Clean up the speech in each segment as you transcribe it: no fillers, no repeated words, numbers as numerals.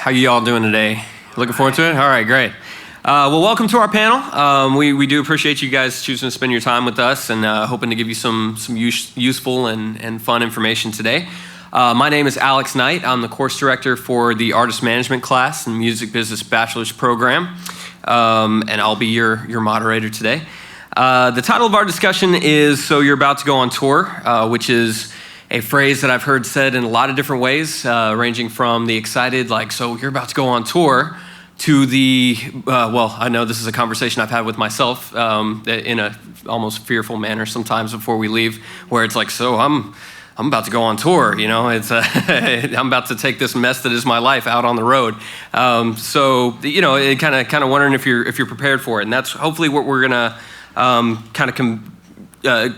How you all doing today? Looking forward to it? All right, great. Well, welcome to our panel. We do appreciate you guys choosing to spend your time with us and hoping to give you some useful and fun information today. My name is Alex Knight. I'm the course director for the Artist Management class and Music Business Bachelor's program, and I'll be your moderator today. The title of our discussion is So You're About to Go on Tour, which is a phrase that I've heard said in a lot of different ways, ranging from the excited, like, so you're about to go on tour, to the, well, I know this is a conversation I've had with myself in a almost fearful manner sometimes before we leave, where it's like, so I'm about to go on tour, you know, it's I'm about to take this mess that is my life out on the road. So, you know, it kind of wondering if you're prepared for it, and that's hopefully what we're gonna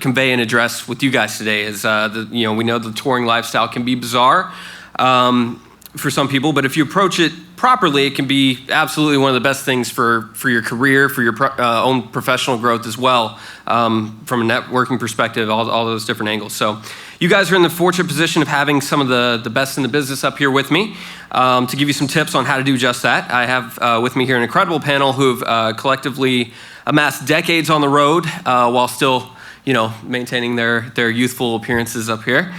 convey and address with you guys today is, we know the touring lifestyle can be bizarre for some people, but if you approach it properly, it can be absolutely one of the best things for your career, for your own professional growth as well, from a networking perspective, all those different angles. So you guys are in the fortunate position of having some of the best in the business up here with me to give you some tips on how to do just that. I have with me here an incredible panel who have collectively amassed decades on the road while still maintaining their youthful appearances up here.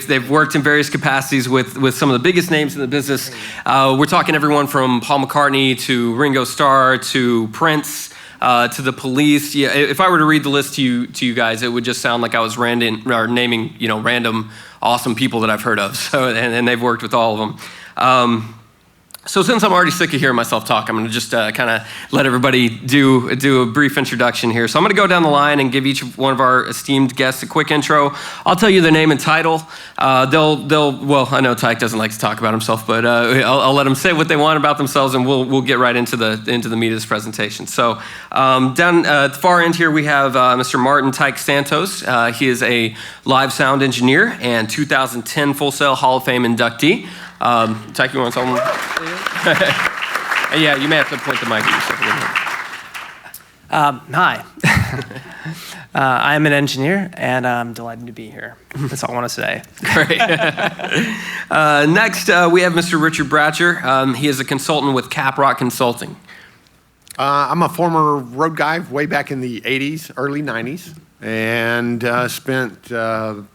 They've worked in various capacities with some of the biggest names in the business. We're talking everyone from Paul McCartney to Ringo Starr to Prince to the Police. Yeah, if I were to read the list to you guys, it would just sound like I was naming random awesome people that I've heard of. So and they've worked with all of them. So since I'm already sick of hearing myself talk, I'm going to just kind of let everybody do a brief introduction here. So I'm going to go down the line and give each one of our esteemed guests a quick intro. I'll tell you their name and title. Well, I know Tike doesn't like to talk about himself, but I'll let them say what they want about themselves, and we'll get right into the meat of this presentation. So down at the far end here, we have Mr. Martin Tike Santos. He is a live sound engineer and 2010 Full Sail Hall of Fame inductee. Tike, you want to tell them? Yeah, you may have to point the mic at yourself. Hi. I'm an engineer, and I'm delighted to be here. That's all I want to say. Great. Next, we have Mr. Richard Bratcher. He is a consultant with Caprock Consulting. I'm a former road guy way back in the 80s, early 90s, and spent a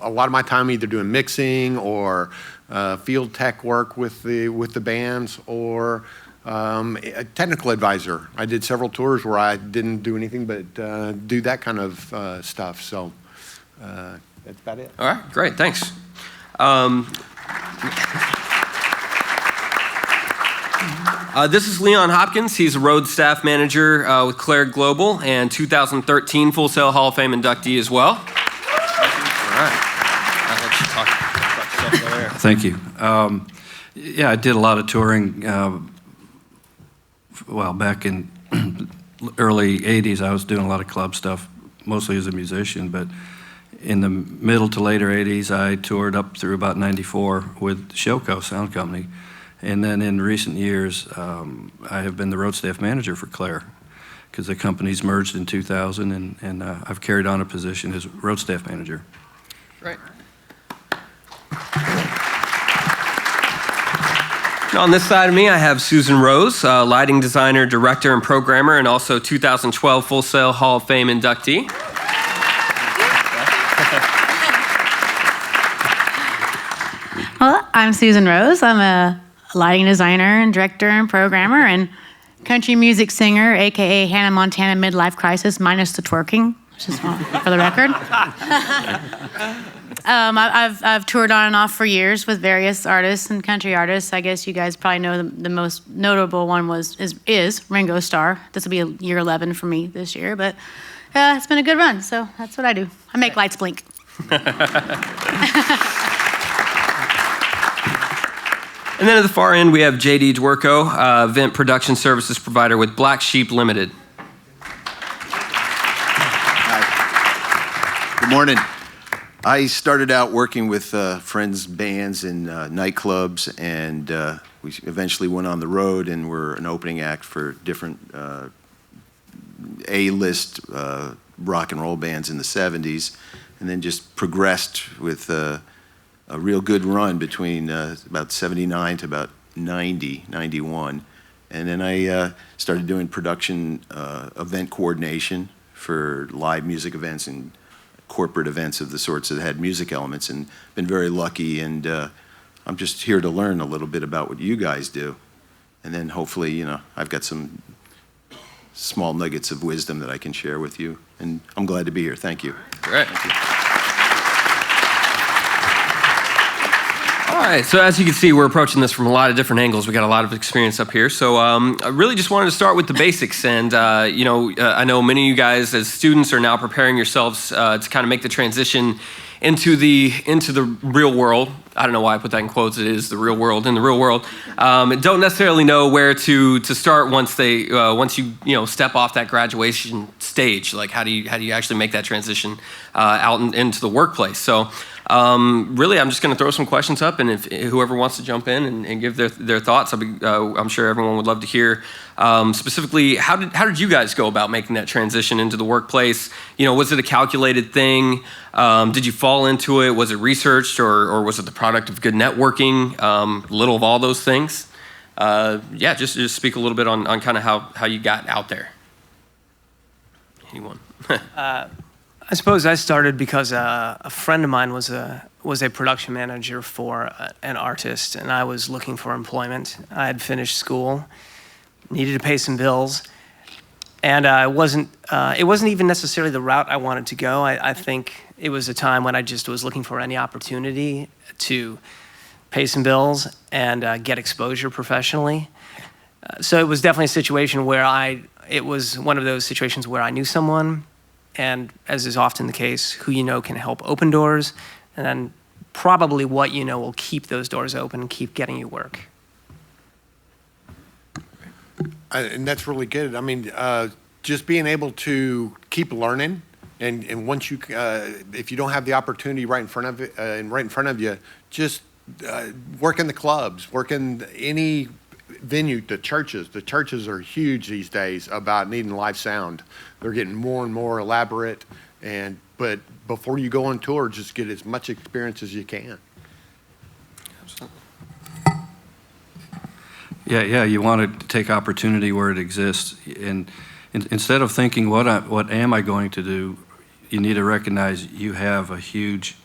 lot of my time either doing mixing or field tech work with the bands, or a technical advisor. I did several tours where I didn't do anything but do that kind of stuff. So that's about it. All right, great, thanks. This is Leon Hopkins. He's a road staff manager with Clair Global and 2013 Full Sail Hall of Fame inductee as well. All right. Thank you. Yeah, I did a lot of touring. Back in early 80s, I was doing a lot of club stuff, mostly as a musician. But in the middle to later 80s, I toured up through about 94 with Dworkow Sound Company. And then in recent years, I have been the road staff manager for Clair, because the companies merged in 2000, and I've carried on a position as road staff manager. Right. On this side of me, I have Susan Rose, lighting designer, director, and programmer, and also 2012 Full Sail Hall of Fame inductee. Well, I'm Susan Rose. I'm a lighting designer and director and programmer and country music singer, aka Hannah Montana Midlife Crisis minus the twerking, just for the record. I've toured on and off for years with various artists and country artists. I guess you guys probably know the most notable one is Ringo Starr. This will be year 11 for me this year, but it's been a good run, so that's what I do. I make lights blink. And then at the far end, we have JD Dworkow, event production services provider with Black Sheep Limited. Hi. Good morning. I started out working with friends' bands in nightclubs, and we eventually went on the road and were an opening act for different A-list rock and roll bands in the 70s, and then just progressed with a real good run between about 79 to about 90, 91. And then I started doing production event coordination for live music events and corporate events of the sorts that had music elements, and been very lucky. And I'm just here to learn a little bit about what you guys do. And then hopefully, you know, I've got some small nuggets of wisdom that I can share with you. And I'm glad to be here. Thank you. Great. Thank you. All right, so as you can see, we're approaching this from a lot of different angles. We got a lot of experience up here. So I really just wanted to start with the basics. And, I know many of you guys as students are now preparing yourselves to kind of make the transition into the real world. I don't know why I put that in quotes. It is the real world. In the real world, don't necessarily know where to start once you step off that graduation stage. Like how do you actually make that transition out into the workplace? So really, I'm just going to throw some questions up, and if whoever wants to jump in and give their thoughts, I'm sure everyone would love to hear. Specifically, how did you guys go about making that transition into the workplace? You know, was it a calculated thing? Did you fall into it? Was it researched, or was it the product of good networking? Little of all those things. Just speak a little bit on kind of how you got out there. Anyone? I suppose I started because a friend of mine was a production manager for an artist, and I was looking for employment. I had finished school, needed to pay some bills, and it wasn't even necessarily the route I wanted to go. I think it was a time when I just was looking for any opportunity to pay some bills and get exposure professionally. So it was definitely a situation where it was one of those situations where I knew someone, and as is often the case, who you know can help open doors, and then probably what you know will keep those doors open and keep getting you work. And that's really good. I mean, just being able to keep learning, and once you, if you don't have the opportunity right in front of you, just work in the clubs, work in any venue. The churches are huge these days about needing live sound. They're getting more and more elaborate, but before you go on tour, just get as much experience as you can. Yeah, you want to take opportunity where it exists, and instead of thinking what am I going to do, you need to recognize you have a huge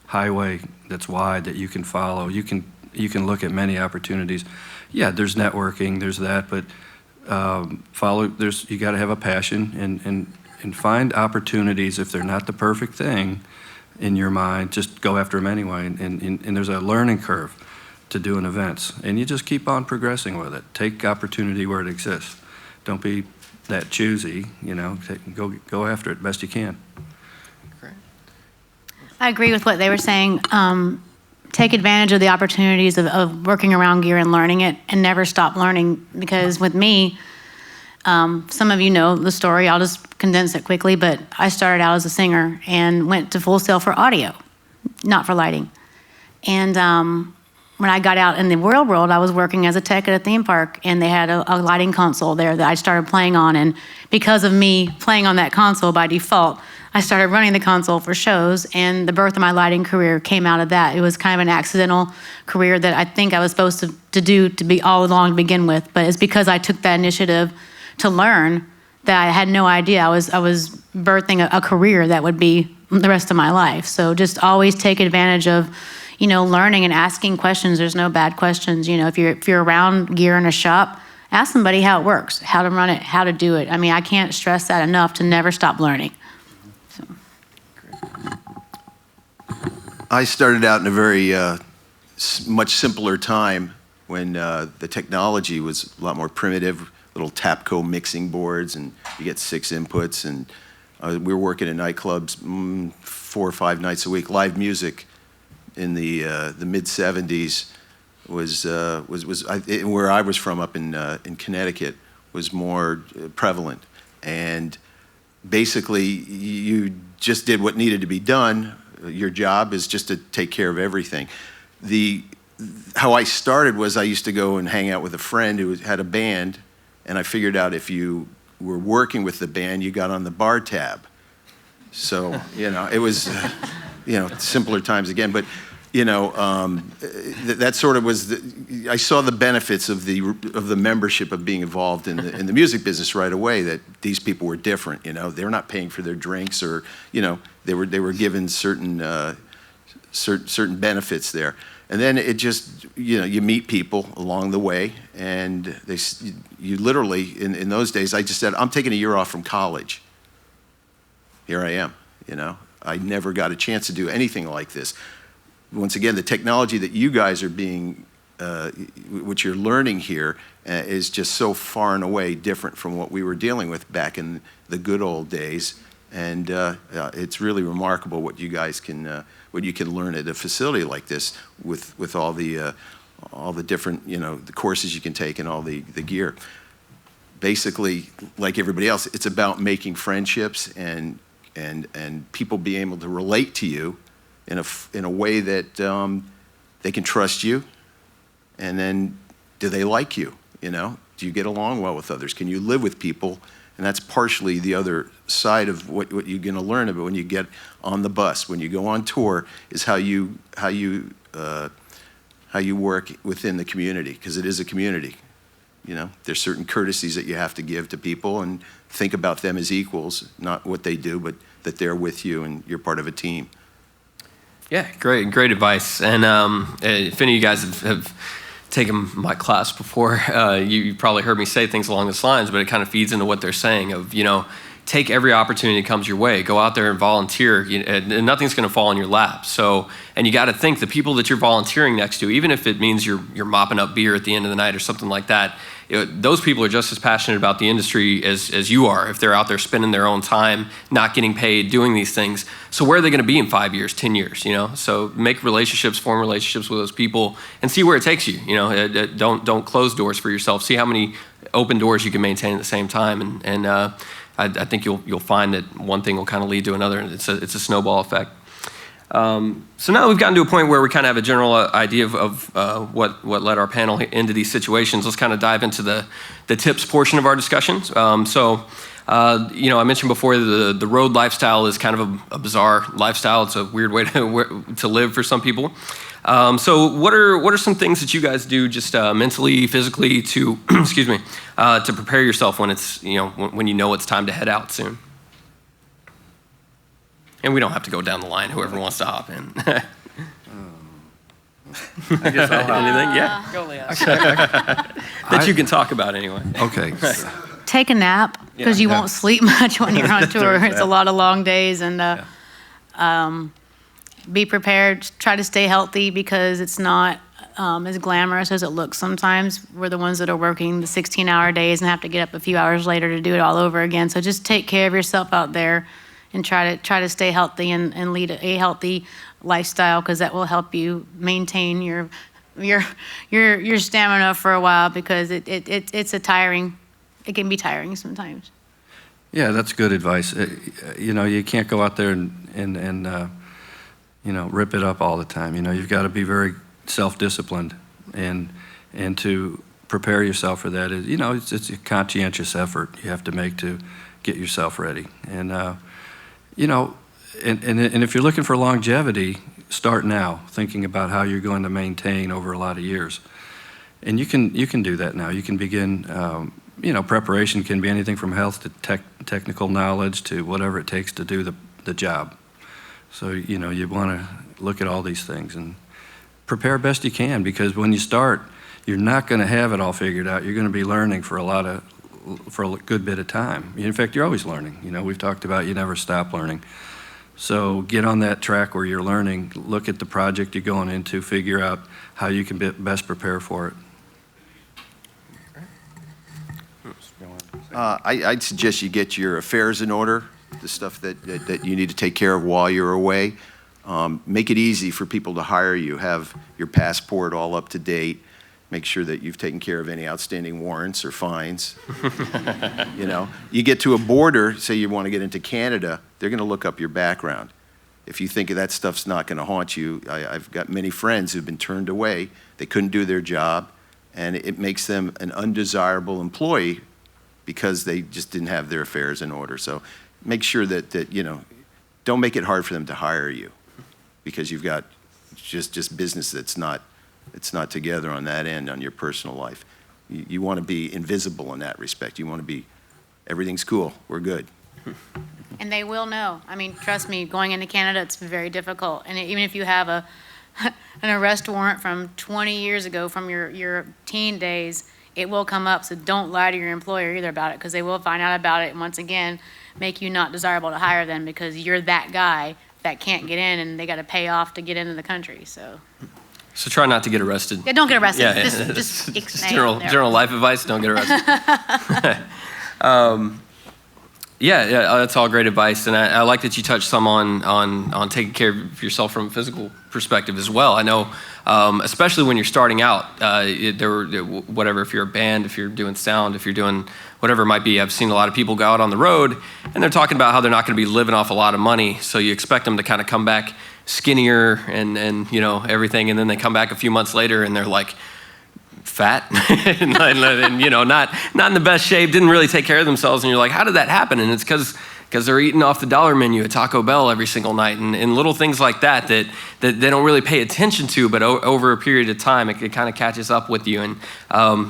highway that's wide that you can follow. You can look at many opportunities. Yeah, there's networking, there's that, but you got to have a passion and find opportunities. If they're not the perfect thing in your mind, just go after them anyway. And there's a learning curve to doing events, and you just keep on progressing with it. Take opportunity where it exists. Don't be that choosy. You know, go after it best you can. Great. I agree with what they were saying. Take advantage of the opportunities of working around gear and learning it, and never stop learning. Because with me, some of you know the story. I'll just condense it quickly, but I started out as a singer and went to Full Sail for audio, not for lighting. And when I got out in the real world, I was working as a tech at a theme park, and they had a lighting console there that I started playing on. And because of me playing on that console by default, I started running the console for shows, and the birth of my lighting career came out of that. It was kind of an accidental career that I think I was supposed to do to be all along to begin with, but it's because I took that initiative to learn that I had no idea I was birthing a career that would be the rest of my life. So just always take advantage of, learning and asking questions. There's no bad questions. If you're around gear in a shop, ask somebody how it works, how to run it, how to do it. I mean, I can't stress that enough, to never stop learning. So. I started out in a very much simpler time when the technology was a lot more primitive, little Tapco mixing boards, and you get 6 inputs, and we were working in nightclubs 4 or 5 nights a week. Live music in the mid-'70s was where I was from, up in Connecticut, was more prevalent. And basically, you just did what needed to be done. Your job is just to take care of everything. How I started was I used to go and hang out with a friend who had a band, and I figured out if you were working with the band, you got on the bar tab. So, it was, simpler times again. But that sort of was. I saw the benefits of the membership of being involved in the music business right away. That these people were different. They're not paying for their drinks, or they were given certain benefits there. And then it just you meet people along the way, and you literally in those days I just said, I'm taking a year off from college. Here I am. I never got a chance to do anything like this. Once again, the technology that you guys are what you're learning here is just so far and away different from what we were dealing with back in the good old days. And it's really remarkable what you guys what you can learn at a facility like this with all the different, the courses you can take and all the gear. Basically, like everybody else, it's about making friendships and people being able to relate to you in a way that they can trust you, and then do they like you? Do you get along well with others? Can you live with people? And that's partially the other side of what you're going to learn about when you get on the bus, when you go on tour, is how you work within the community, because it is a community. There's certain courtesies that you have to give to people, and think about them as equals, not what they do, but that they're with you and you're part of a team. Yeah, great advice. And if any of you guys have taken my class before, you probably heard me say things along those lines, but it kind of feeds into what they're saying of, take every opportunity that comes your way. Go out there and volunteer, and nothing's going to fall in your lap. So, and you got to think the people that you're volunteering next to, even if it means you're mopping up beer at the end of the night or something like that, those people are just as passionate about the industry as you are. If they're out there spending their own time, not getting paid, doing these things. So where are they going to be in 5 years, 10 years? So make relationships, form relationships with those people, and see where it takes you. Don't close doors for yourself. See how many open doors you can maintain at the same time, and I think you'll find that one thing will kind of lead to another, and it's a snowball effect. So now we've gotten to a point where we kind of have a general idea of what led our panel into these situations. Let's kind of dive into the tips portion of our discussions. I mentioned before the road lifestyle is kind of a bizarre lifestyle. It's a weird way to live for some people. So what are some things that you guys do just mentally, physically to excuse me, to prepare yourself when it's when you know it's time to head out soon? And we don't have to go down the line. Whoever wants to hop in. I guess I'll hop. Anything? Yeah. Go, Leah. That you can talk about anyway. Okay. Take a nap, because you won't sleep much when you're on tour. It's a lot of long days, and be prepared. Try to stay healthy, because it's not as glamorous as it looks sometimes. We're the ones that are working the 16-hour days and have to get up a few hours later to do it all over again. So just take care of yourself out there, and try to stay healthy and lead a healthy lifestyle, because that will help you maintain your stamina for a while, because it's it can be tiring sometimes. Yeah, that's good advice. You can't go out there and rip it up all the time. You've got to be very self-disciplined, and to prepare yourself for that is, it's a conscientious effort you have to make to get yourself ready. And and if you're looking for longevity, start now, thinking about how you're going to maintain over a lot of years. And you can do that now. You can begin. Preparation can be anything from health to technical knowledge to whatever it takes to do the job. So you want to look at all these things and prepare best you can, because when you start, you're not going to have it all figured out. You're going to be learning for a good bit of time. In fact, you're always learning. We've talked about you never stop learning. So get on that track where you're learning. Look at the project you're going into. Figure out how you can best prepare for it. I'd suggest you get your affairs in order, the stuff that you need to take care of while you're away. Make it easy for people to hire you. Have your passport all up to date. Make sure that you've taken care of any outstanding warrants or fines. You get to a border, say you want to get into Canada, they're going to look up your background. If you think that stuff's not going to haunt you, I've got many friends who've been turned away. They couldn't do their job, and it makes them an undesirable employee because they just didn't have their affairs in order. So make sure that don't make it hard for them to hire you, because you've got just business that's not, it's not together on that end, on your personal life. You want to be invisible in that respect. You want to be, everything's cool, we're good. And they will know. I mean, trust me, going into Canada, it's very difficult. And even if you have an arrest warrant from 20 years ago from your teen days, it will come up. So don't lie to your employer either about it, because they will find out about it and once again make you not desirable to hire them because you're that guy that can't get in and they got to pay off to get into the country. So try not to get arrested. yeah, don't get arrested. Yeah, Just general life advice, don't get arrested. Yeah, that's all great advice, and I like that you touched some on taking care of yourself from a physical perspective as well. I know, especially when you're starting out, whatever, if you're a band, if you're doing sound, if you're doing whatever it might be, I've seen a lot of people go out on the road, and they're talking about how they're not going to be living off a lot of money, so you expect them to kind of come back skinnier and everything, and then they come back a few months later and they're like fat and not in the best shape, didn't really take care of themselves, and you're like, how did that happen? And it's because they're eating off the dollar menu at Taco Bell every single night, and little things like that they don't really pay attention to, but over a period of time it kind of catches up with you, and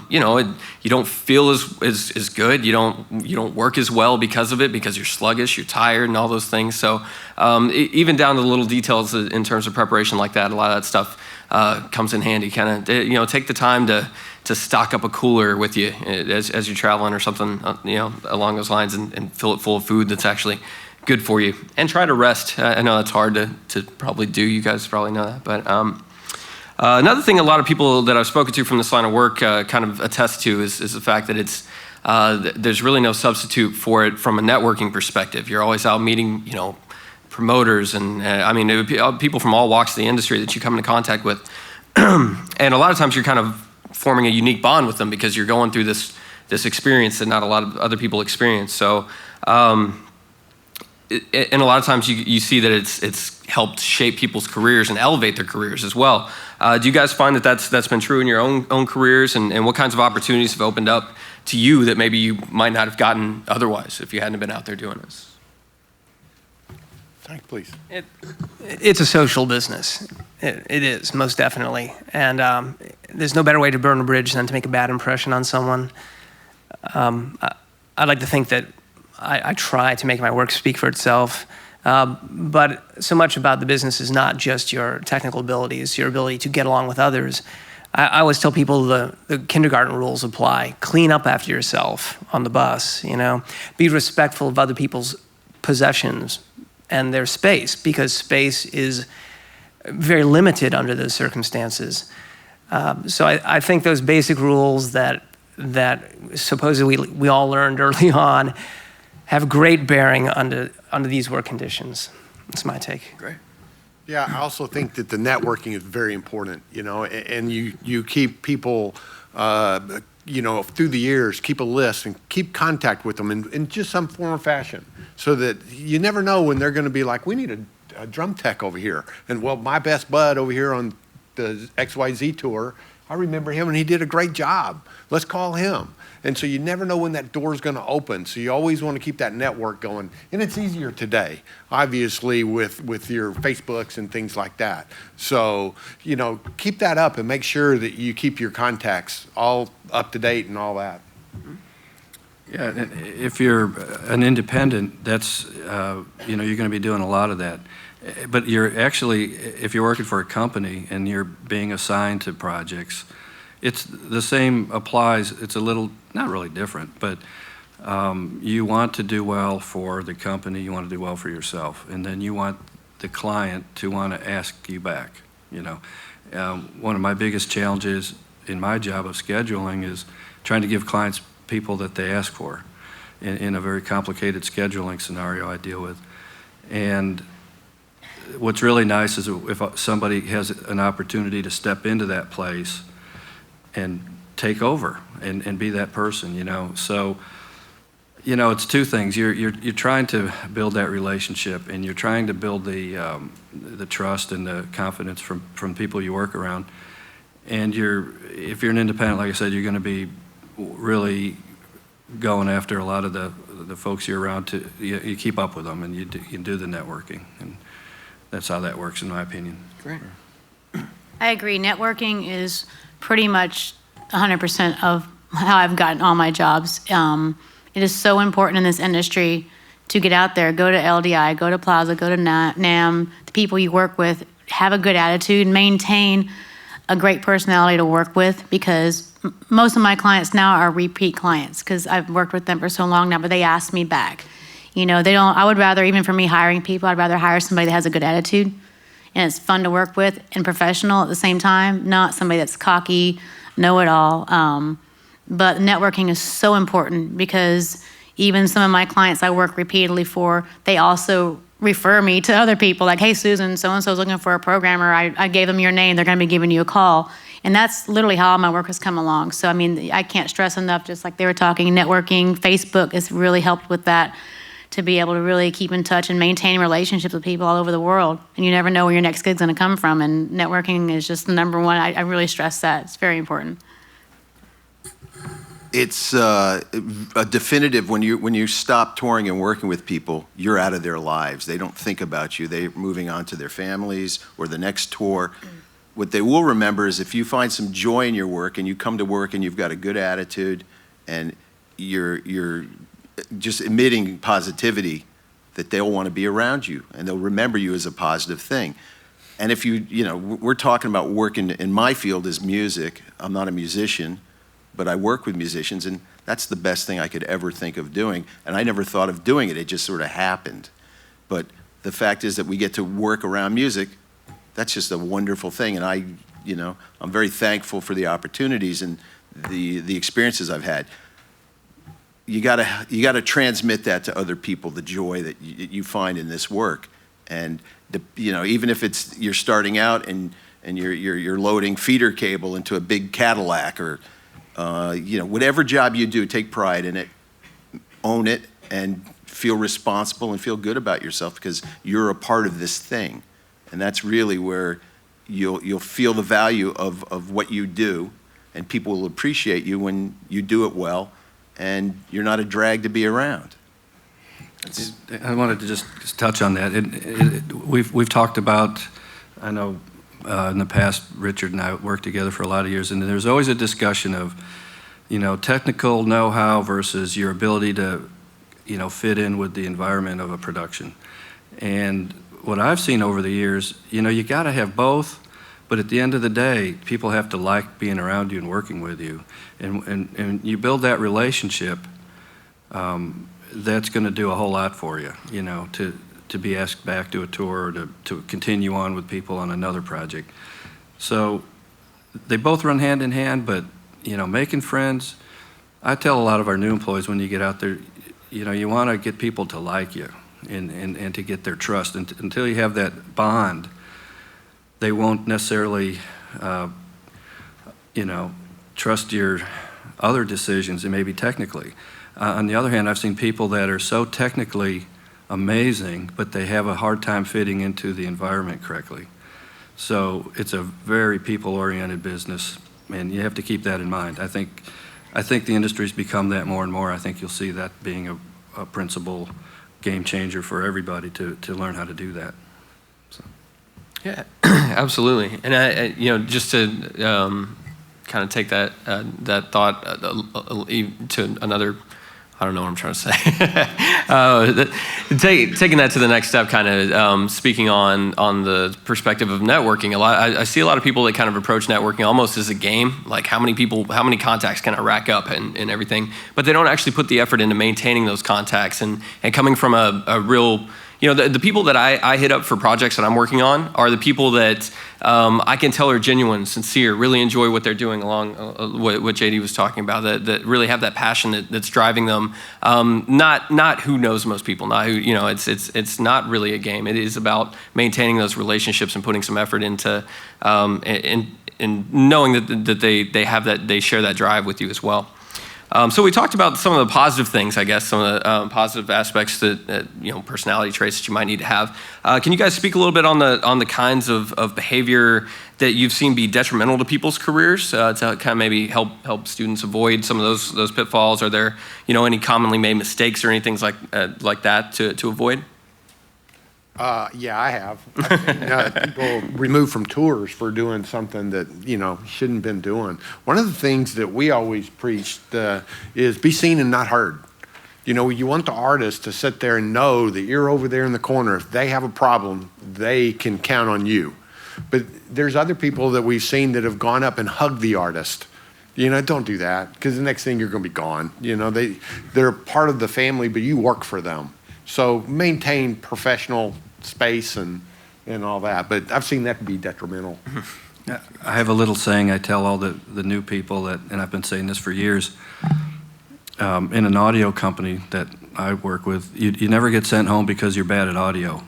you don't feel as good, you don't work as well because of it, because you're sluggish, you're tired, and all those things. So even down to the little details in terms of preparation like that, a lot of that stuff comes in handy. Kind of take the time to stock up a cooler with you as you're traveling or something, along those lines, and fill it full of food that's actually good for you. And try to rest. I know that's hard to probably do. You guys probably know that. But another thing a lot of people that I've spoken to from this line of work kind of attest to is the fact that it's there's really no substitute for it from a networking perspective. You're always out meeting, promoters and people from all walks of the industry that you come into contact with. And a lot of times you're kind of forming a unique bond with them because you're going through this experience that not a lot of other people experience. So, and a lot of times you see that it's helped shape people's careers and elevate their careers as well. Do you guys find that that's been true in your own careers, and what kinds of opportunities have opened up to you that maybe you might not have gotten otherwise if you hadn't been out there doing this? Tike, please. It's a social business. It is, most definitely. And there's no better way to burn a bridge than to make a bad impression on someone. I like to think that I try to make my work speak for itself. But so much about the business is not just your technical abilities, your ability to get along with others. I always tell people the kindergarten rules apply. Clean up after yourself on the bus, Be respectful of other people's possessions and their space, because space is very limited under those circumstances. So I think those basic rules that supposedly we all learned early on have great bearing under these work conditions. That's my take. Great. Yeah, I also think that the networking is very important, and you keep people, through the years, keep a list and keep contact with them in just some form or fashion, so that you never know when they're going to be like, we need a drum tech over here. And well, my best bud over here on the XYZ tour, I remember him and he did a great job. Let's call him. And so you never know when that door is going to open. So you always want to keep that network going. And it's easier today, obviously, with your Facebooks and things like that. So, keep that up and make sure that you keep your contacts all up to date and all that. Yeah, if you're an independent, that's, you're going to be doing a lot of that. But you're actually, if you're working for a company and you're being assigned to projects, it's the same applies. It's a little, not really different, but you want to do well for the company, you want to do well for yourself, and then you want the client to want to ask you back, One of my biggest challenges in my job of scheduling is trying to give clients people that they ask for in a very complicated scheduling scenario I deal with. And what's really nice is if somebody has an opportunity to step into that place and take over and be that person, So, it's two things. You're trying to build that relationship, and you're trying to build the trust and the confidence from people you work around. And if you're an independent, like I said, you're going to be really going after a lot of the folks you're around. You keep up with them, and you do the networking, and that's how that works, in my opinion. Great. I agree. Networking is pretty much 100% of how I've gotten all my jobs. It is so important in this industry to get out there, go to LDI, go to Plaza, go to NAM, the people you work with, have a good attitude, maintain a great personality to work with, because most of my clients now are repeat clients because I've worked with them for so long now, but they ask me back. You know, they don't, I would rather, even for me hiring people, I'd rather hire somebody that has a good attitude and it's fun to work with and professional at the same time, not somebody that's cocky, know-it-all. But networking is so important because even some of my clients I work repeatedly for, they also refer me to other people, like, hey, Susan, so-and-so's looking for a programmer. I gave them your name. They're going to be giving you a call. And that's literally how all my work has come along. So, I mean, I can't stress enough, just like they were talking, networking, Facebook has really helped with that, to be able to really keep in touch and maintain relationships with people all over the world. And you never know where your next gig's going to come from. And networking is just the number one. I really stress that. It's very important. It's a definitive, when you stop touring and working with people, you're out of their lives. They don't think about you. They're moving on to their families or the next tour. What they will remember is if you find some joy in your work and you come to work and you've got a good attitude and you're just emitting positivity, that they'll want to be around you and they'll remember you as a positive thing. And if we're talking about work in my field is music. I'm not a musician, but I work with musicians, and that's the best thing I could ever think of doing. And I never thought of doing it. It just sort of happened. But the fact is that we get to work around music. That's just a wonderful thing. And I'm very thankful for the opportunities and the experiences I've had. You gotta transmit that to other people, the joy that you find in this work. And even if you're starting out and you're loading feeder cable into a big Cadillac, or whatever job you do, take pride in it, own it, and feel responsible and feel good about yourself because you're a part of this thing. And that's really where you'll feel the value of what you do, and people will appreciate you when you do it well, and you're not a drag to be around. I wanted to just touch on that. We've talked about, I know in the past, Richard and I worked together for a lot of years, and there's always a discussion of, technical know-how versus your ability to, fit in with the environment of a production. And what I've seen over the years, you got to have both, but at the end of the day, people have to like being around you and working with you. And you build that relationship, that's going to do a whole lot for you, to be asked back to a tour or to continue on with people on another project. So they both run hand in hand, but, making friends, I tell a lot of our new employees when you get out there, you want to get people to like you and to get their trust. And until you have that bond, they won't necessarily, trust your other decisions and maybe technically. On the other hand, I've seen people that are so technically amazing, but they have a hard time fitting into the environment correctly. So it's a very people-oriented business, and you have to keep that in mind. I think the industry's become that more and more. I think you'll see that being a principal game changer for everybody to learn how to do that. So. Yeah, absolutely. And I just to kind of take that thought to another. I don't know what I'm trying to say. Taking that to the next step, kind of speaking on the perspective of networking. I see a lot of people that kind of approach networking almost as a game, like how many contacts can I rack up and everything, but they don't actually put the effort into maintaining those contacts and coming from a real. The people that I hit up for projects that I'm working on are the people that I can tell are genuine, sincere, really enjoy what they're doing along what JD was talking about, that really have that passion that's driving them. Not who knows most people, not who, it's not really a game. It is about maintaining those relationships and putting some effort into and knowing that they share that drive with you as well. So we talked about some of the positive things, I guess, some of the positive aspects that personality traits that you might need to have. Can you guys speak a little bit on the kinds of behavior that you've seen be detrimental to people's careers to kind of maybe help students avoid some of those pitfalls? Are there any commonly made mistakes or anything like that to avoid? Yeah, I have. I've seen, people removed from tours for doing something that, shouldn't have been doing. One of the things that we always preached is be seen and not heard. You want the artist to sit there and know that you're over there in the corner. If they have a problem, they can count on you. But there's other people that we've seen that have gone up and hugged the artist. Don't do that, because the next thing you're going to be gone. They're part of the family, but you work for them. So maintain professional space and all that. But I've seen that be detrimental. I have a little saying I tell all the new people and I've been saying this for years. In an audio company that I work with, you never get sent home because you're bad at audio.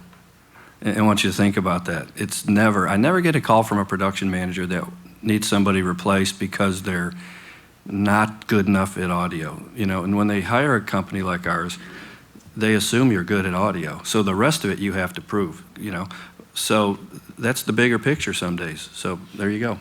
And I want you to think about that. I never get a call from a production manager that needs somebody replaced because they're not good enough at audio. And when they hire a company like ours, they assume you're good at audio. So the rest of it you have to prove, So that's the bigger picture some days. So there you go.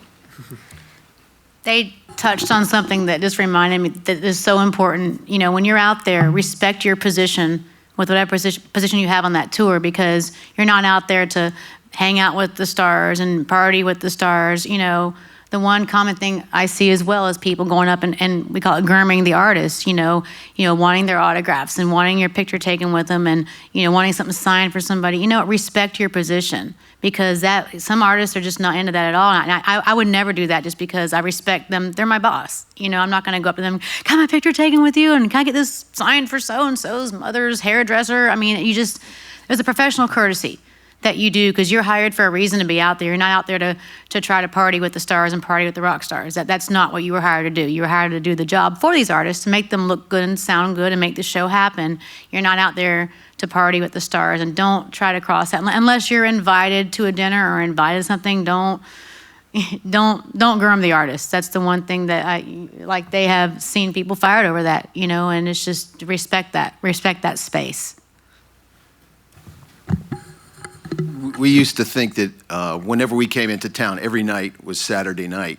They touched on something that just reminded me that is so important. When you're out there, respect your position with whatever position you have on that tour, because you're not out there to hang out with the stars and party with the stars. The one common thing I see as well is people going up and we call it grooming the artist, wanting their autographs and wanting your picture taken with them and, wanting something signed for somebody. Respect your position, because some artists are just not into that at all. And I would never do that just because I respect them. They're my boss. I'm not going to go up to them, can I have my picture taken with you? And can I get this signed for so-and-so's mother's hairdresser? There's a professional courtesy that you do, because you're hired for a reason to be out there. You're not out there to try to party with the stars and party with the rock stars. That's not what you were hired to do. You were hired to do the job for these artists, to make them look good and sound good and make the show happen. You're not out there to party with the stars, and don't try to cross that. Unless you're invited to a dinner or invited to something, don't groom the artists. That's the one thing that they have seen people fired over that, and it's just respect that space. We used to think that whenever we came into town, every night was Saturday night.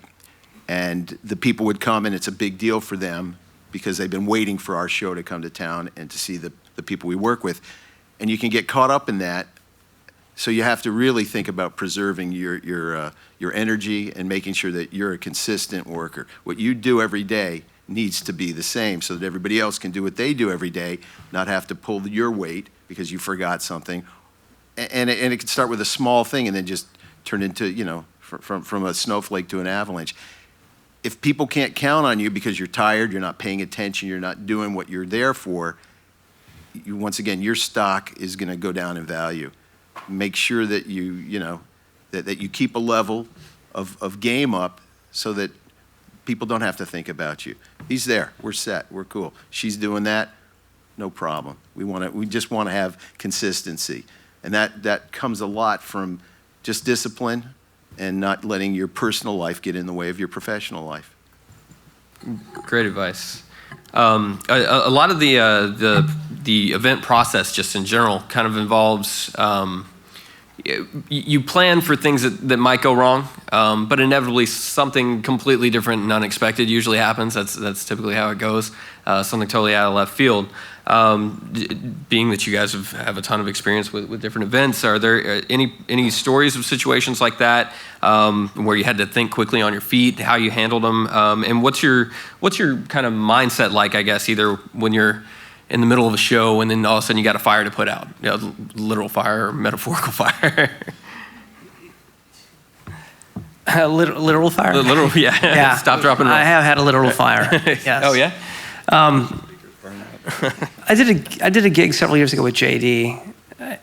And the people would come, and it's a big deal for them because they've been waiting for our show to come to town and to see the people we work with. And you can get caught up in that. So you have to really think about preserving your energy and making sure that you're a consistent worker. What you do every day needs to be the same so that everybody else can do what they do every day, not have to pull your weight because you forgot something. And it can start with a small thing and then just turn into, from a snowflake to an avalanche. If people can't count on you because you're tired, you're not paying attention, you're not doing what you're there for, once again, your stock is going to go down in value. Make sure that that you keep a level of game up so that people don't have to think about you. He's there. We're set. We're cool. She's doing that. No problem. We just want to have consistency. And that comes a lot from just discipline and not letting your personal life get in the way of your professional life. Great advice. A lot of the event process, just in general, kind of involves you plan for things that might go wrong, but inevitably something completely different and unexpected usually happens. That's typically how it goes. Something totally out of left field. Being that you guys have a ton of experience with different events, are there any stories of situations like that where you had to think quickly on your feet, how you handled them, and what's your kind of mindset like? I guess either when you're in the middle of a show and then all of a sudden you got a fire to put out, literal fire or metaphorical fire. Literal fire? Literal, yeah. Yeah. Stop, drop, and roll. I have had a literal fire. Yes. Oh yeah. I did a gig several years ago with JD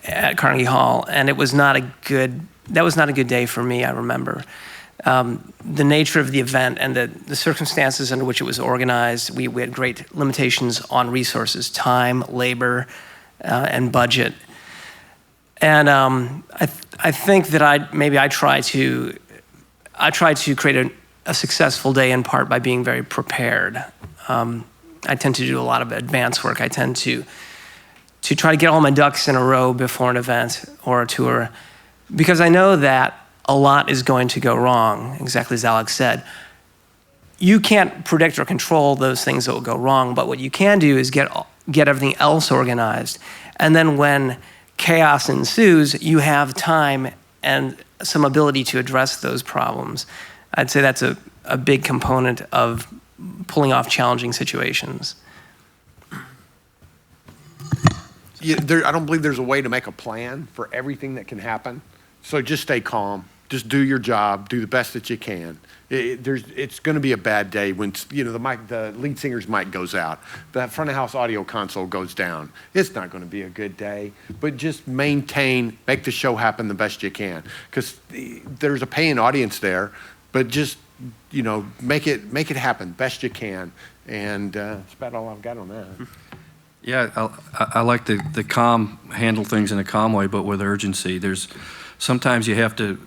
at Carnegie Hall, and that was not a good day for me, I remember. The nature of the event and the circumstances under which it was organized, we had great limitations on resources, time, labor, and budget. And I think that I tried to create a successful day in part by being very prepared. I tend to do a lot of advance work. I tend to try to get all my ducks in a row before an event or a tour, because I know that a lot is going to go wrong, exactly as Alex said. You can't predict or control those things that will go wrong, but what you can do is get everything else organized. And then when chaos ensues, you have time and some ability to address those problems. I'd say that's a big component of pulling off challenging situations. I don't believe there's a way to make a plan for everything that can happen. So just stay calm. Just do your job. Do the best that you can. It's going to be a bad day when the lead singer's mic goes out. That front of house audio console goes down. It's not going to be a good day. But just make the show happen the best you can. Because there's a paying audience there. But just make it happen best you can. And that's about all I've got on that. Yeah, I like the calm, handle things in a calm way, but with urgency. Sometimes you have to,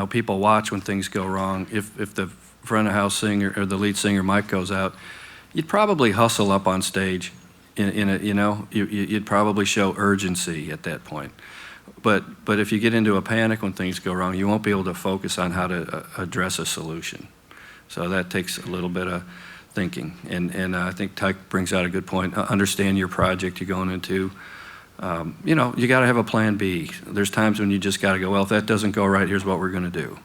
people watch when things go wrong. If the front of house singer or the lead singer mic goes out, you'd probably hustle up on stage. You'd probably show urgency at that point. But if you get into a panic when things go wrong, you won't be able to focus on how to address a solution. So that takes a little bit of thinking, and I think Tike brings out a good point. Understand your project you're going into. You got to have a plan B. There's times when you just got to go, well, if that doesn't go right, here's what we're going to do.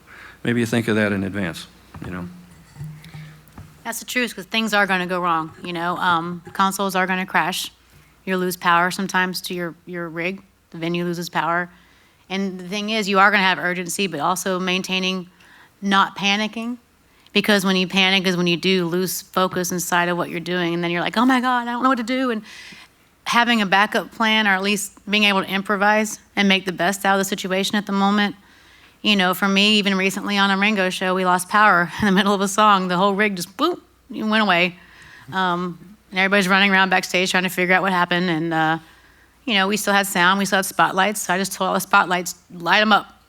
Maybe you think of that in advance. That's the truth, because things are going to go wrong. Consoles are going to crash. You'll lose power sometimes to your rig. The venue loses power. And the thing is, you are going to have urgency, but also maintaining not panicking. Because when you panic is when you do lose focus inside of what you're doing, and then you're like, oh my God, I don't know what to do. And having a backup plan, or at least being able to improvise and make the best out of the situation at the moment. For me, even recently on a Ringo show, we lost power in the middle of a song. The whole rig just boop, went away. And everybody's running around backstage trying to figure out what happened. And, we still had sound, we still had spotlights. So I just told all the spotlights, light them up.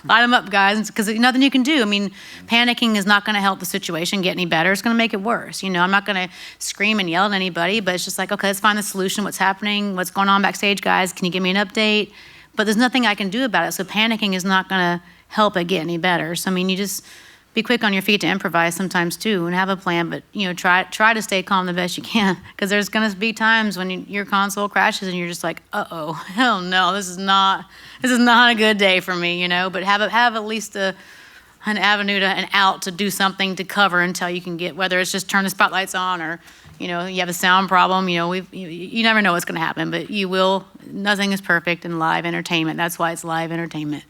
Light them up, guys, because there's nothing you can do. I mean, panicking is not going to help the situation get any better. It's going to make it worse. I'm not going to scream and yell at anybody, but it's just like, okay, let's find the solution. What's happening? What's going on backstage, guys? Can you give me an update? But there's nothing I can do about it. So panicking is not going to help it get any better. So, you just be quick on your feet to improvise sometimes too, and have a plan, but try to stay calm the best you can, because there's going to be times when your console crashes and you're just like, uh-oh, hell no, this is not a good day for me, but have at least an avenue an out to do something to cover until you can get, whether it's just turn the spotlights on, or you have a sound problem. You never know what's going to happen, but you will. Nothing is perfect in live entertainment. That's why it's live entertainment.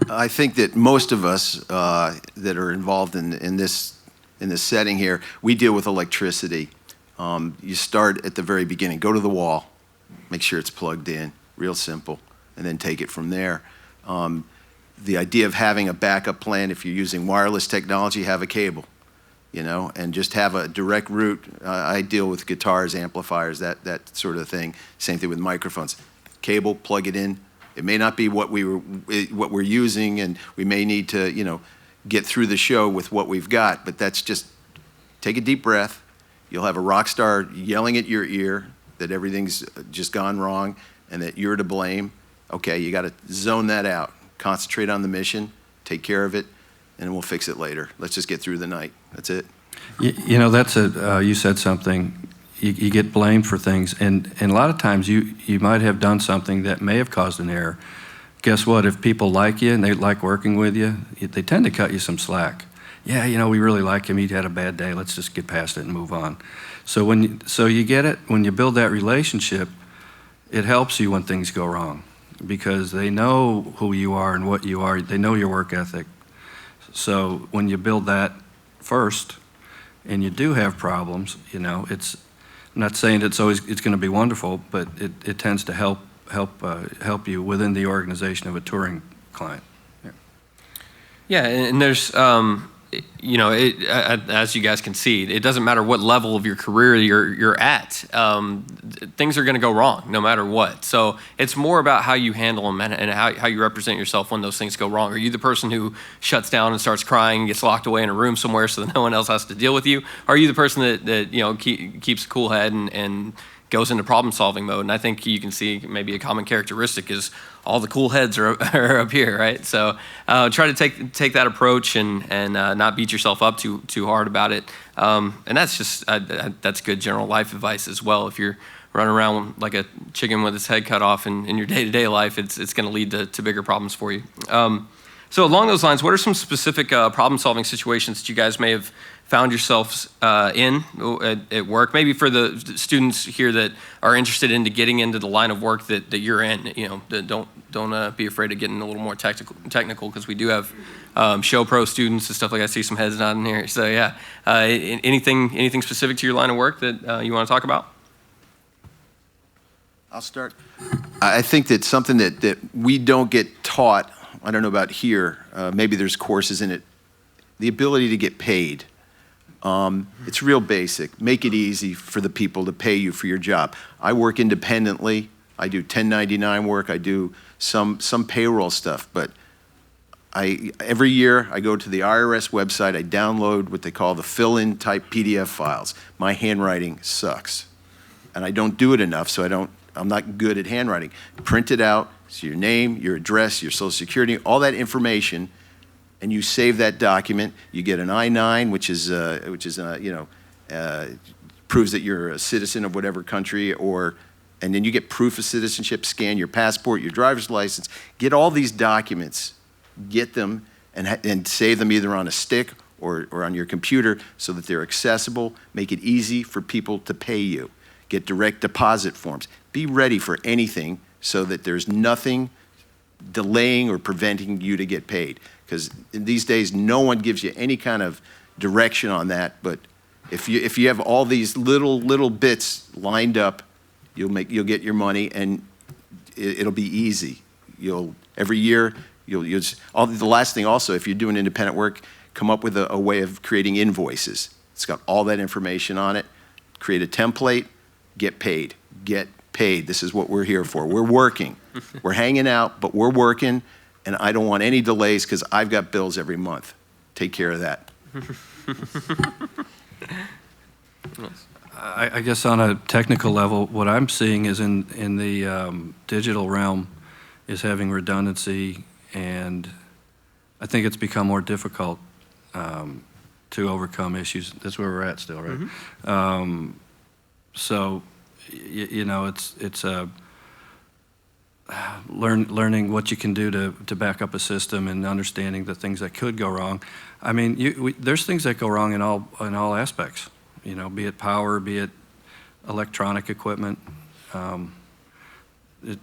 I think that most of us that are involved in this setting here, we deal with electricity. You start at the very beginning. Go to the wall. Make sure it's plugged in. Real simple. And then take it from there. The idea of having a backup plan, if you're using wireless technology, have a cable, and just have a direct route. I deal with guitars, amplifiers, that sort of thing. Same thing with microphones. Cable, plug it in. It may not be what we're using, and we may need to, get through the show with what we've got. But that's just take a deep breath. You'll have a rock star yelling at your ear that everything's just gone wrong and that you're to blame. Okay, you got to zone that out. Concentrate on the mission. Take care of it, and we'll fix it later. Let's just get through the night. That's it. That's you said something. You get blamed for things, and a lot of times you might have done something that may have caused an error. Guess what? If people like you and they like working with you, they tend to cut you some slack. Yeah, we really like him. He had a bad day. Let's just get past it and move on. So you get it, when you build that relationship, it helps you when things go wrong, because they know who you are and what you are. They know your work ethic. So when you build that first, and you do have problems, I'm not saying it's going to be wonderful, but it tends to help you within the organization of a touring client. Yeah, and there's as you guys can see, it doesn't matter what level of your career you're at. Things are going to go wrong no matter what. So it's more about how you handle them and how you represent yourself when those things go wrong. Are you the person who shuts down and starts crying and gets locked away in a room somewhere so that no one else has to deal with you? Or are you the person that keeps a cool head and goes into problem-solving mode? And I think you can see maybe a common characteristic is all the cool heads are up here, right? So try to take that approach and not beat yourself up too hard about it. And that's just that's good general life advice as well. If you're running around like a chicken with its head cut off in your day-to-day life, it's going to lead to bigger problems for you. So along those lines, what are some specific problem-solving situations that you guys may have found yourselves in at work? Maybe for the students here that are interested into getting into the line of work that you're in, don't be afraid of getting a little more technical because we do have show pro students and stuff like that. I see some heads nodding here. So yeah, anything specific to your line of work that you want to talk about? I'll start. I think that something that we don't get taught, I don't know about here, maybe there's courses in it, the ability to get paid. It's real basic. Make it easy for the people to pay you for your job. I work independently. I do 1099 work. I do some payroll stuff. But every year I go to the IRS website. I download what they call the fill-in type PDF files. My handwriting sucks, and I don't do it enough, so I'm not good at handwriting. Print it out. So your name, your address, your social security, all that information, and you save that document. You get an I-9, which is proves that you're a citizen of whatever country, and then you get proof of citizenship. Scan your passport, your driver's license. Get all these documents, get them, and save them either on a stick or on your computer so that they're accessible. Make it easy for people to pay you. Get direct deposit forms. Be ready for anything, so that there's nothing delaying or preventing you to get paid. Because in these days, no one gives you any kind of direction on that. But if you have all these little bits lined up, you'll get your money, and it'll be easy. Every year the last thing also, if you're doing independent work, come up with a way of creating invoices. It's got all that information on it. Create a template. Get paid. Get paid. This is what we're here for. We're working. We're hanging out, but we're working, and I don't want any delays because I've got bills every month. Take care of that. I guess on a technical level, what I'm seeing is in the digital realm is having redundancy, and I think it's become more difficult to overcome issues. That's where we're at still, right? Mm-hmm. So, it's learning what you can do to back up a system and understanding the things that could go wrong. I mean, there's things that go wrong in all aspects. Be it power, be it electronic equipment.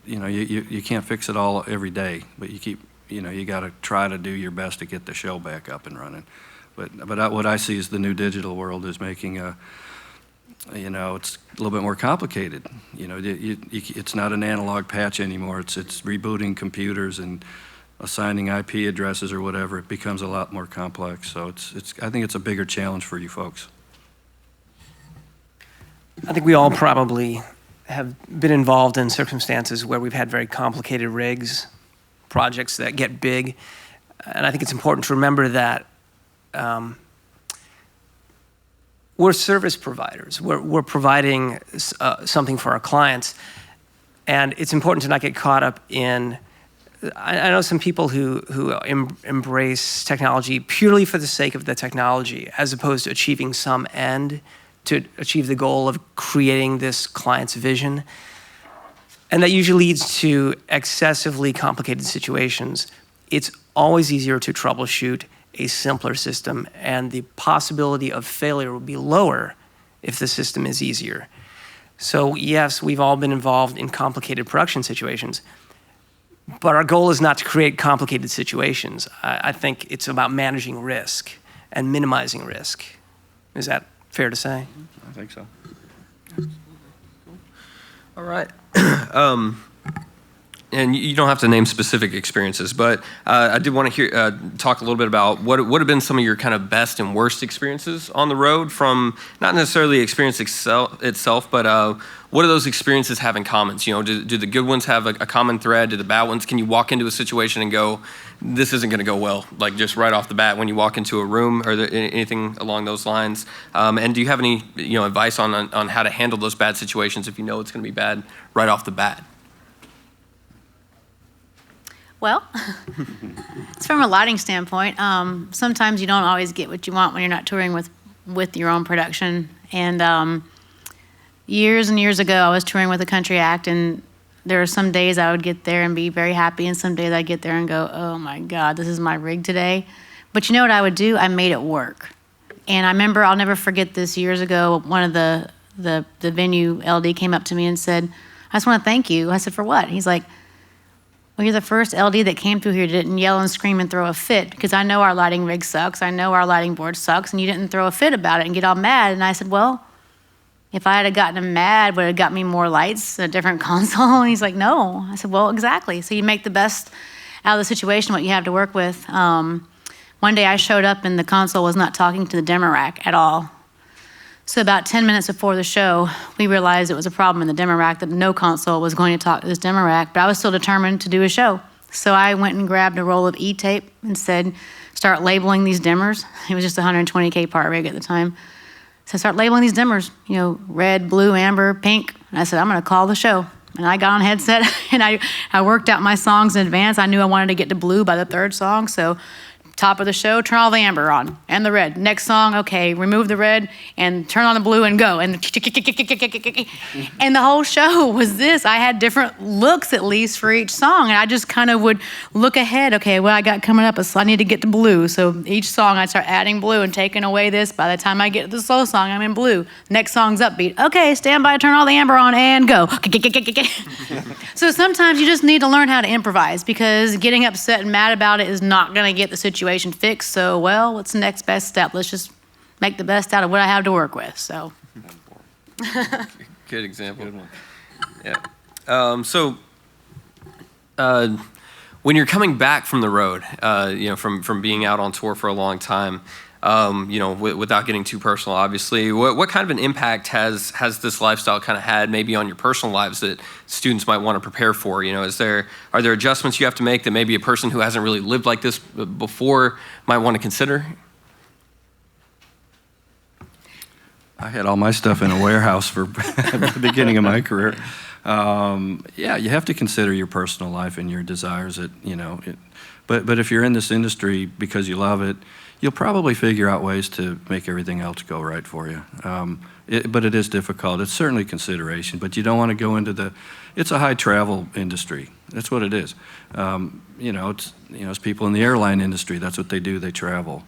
You can't fix it all every day, but you got to try to do your best to get the show back up and running. But what I see is the new digital world is making it's a little bit more complicated. It's not an analog patch anymore. It's rebooting computers and assigning IP addresses or whatever. It becomes a lot more complex. So I think it's a bigger challenge for you folks. I think we all probably have been involved in circumstances where we've had very complicated rigs, projects that get big. And I think it's important to remember that we're service providers. We're providing something for our clients. And it's important to not get caught up in, I know some people who embrace technology purely for the sake of the technology, as opposed to achieving some end, to achieve the goal of creating this client's vision. And that usually leads to excessively complicated situations. It's always easier to troubleshoot a simpler system, and the possibility of failure will be lower if the system is easier. So yes, we've all been involved in complicated production situations, but our goal is not to create complicated situations. I think it's about managing risk and minimizing risk. Is that fair to say? I think so. All right. And you don't have to name specific experiences, but I did want to talk a little bit about what have been some of your kind of best and worst experiences on the road, from not necessarily the experience itself, but what do those experiences have in common? Do the good ones have a common thread? Do the bad ones, can you walk into a situation and go, this isn't going to go well, like just right off the bat when you walk into a room, or anything along those lines? And do you have any advice on how to handle those bad situations if you know it's going to be bad right off the bat? Well, it's from a lighting standpoint. Sometimes you don't always get what you want when you're not touring with your own production. And years and years ago, I was touring with a country act, and there are some days I would get there and be very happy, and some days I'd get there and go, oh my God, this is my rig today. But you know what I would do? I made it work. And I remember, I'll never forget this, years ago, one of the venue LD came up to me and said, I just want to thank you. I said, for what? He's like, well, you're the first LD that came through here, didn't yell and scream and throw a fit, because I know our lighting rig sucks, I know our lighting board sucks, and you didn't throw a fit about it and get all mad. And I said, well, if I had gotten him mad, would it have got me more lights, a different console? And he's like, no. I said, well, exactly. So you make the best out of the situation, what you have to work with. One day I showed up and the console was not talking to the dimmer rack at all. So about 10 minutes before the show, we realized it was a problem in the dimmer rack, that no console was going to talk to this dimmer rack, but I was still determined to do a show. So I went and grabbed a roll of E-tape and said, start labeling these dimmers. It was just a 120K part rig at the time. So start labeling these dimmers, red, blue, amber, pink. And I said, I'm gonna call the show. And I got on headset and I worked out my songs in advance. I knew I wanted to get to blue by the third song, so top of the show, turn all the amber on and the red. Next song, okay, remove the red and turn on the blue and go. And the whole show was this. I had different looks, at least, for each song. And I just kind of would look ahead. Okay, what I got coming up is I need to get to blue. So each song I'd start adding blue and taking away this. By the time I get to the slow song, I'm in blue. Next song's upbeat. Okay, stand by, turn all the amber on and go. So sometimes you just need to learn how to improvise, because getting upset and mad about it is not going to get the situation fixed. So, well, what's the next best step? Let's just make the best out of what I have to work with. So, Good example. Good one. Yeah. When you're coming back from the road, from being out on tour for a long time, without getting too personal, obviously, what kind of an impact has this lifestyle kind of had maybe on your personal lives that students might want to prepare for? Are there adjustments you have to make that maybe a person who hasn't really lived like this before might want to consider? I had all my stuff in a warehouse for the beginning of my career. You have to consider your personal life and your desires. But if you're in this industry because you love it, you'll probably figure out ways to make everything else go right for you. But it is difficult. It's certainly consideration, but you don't want to go into it's a high travel industry. That's what it is. It's people in the airline industry. That's what they do. They travel.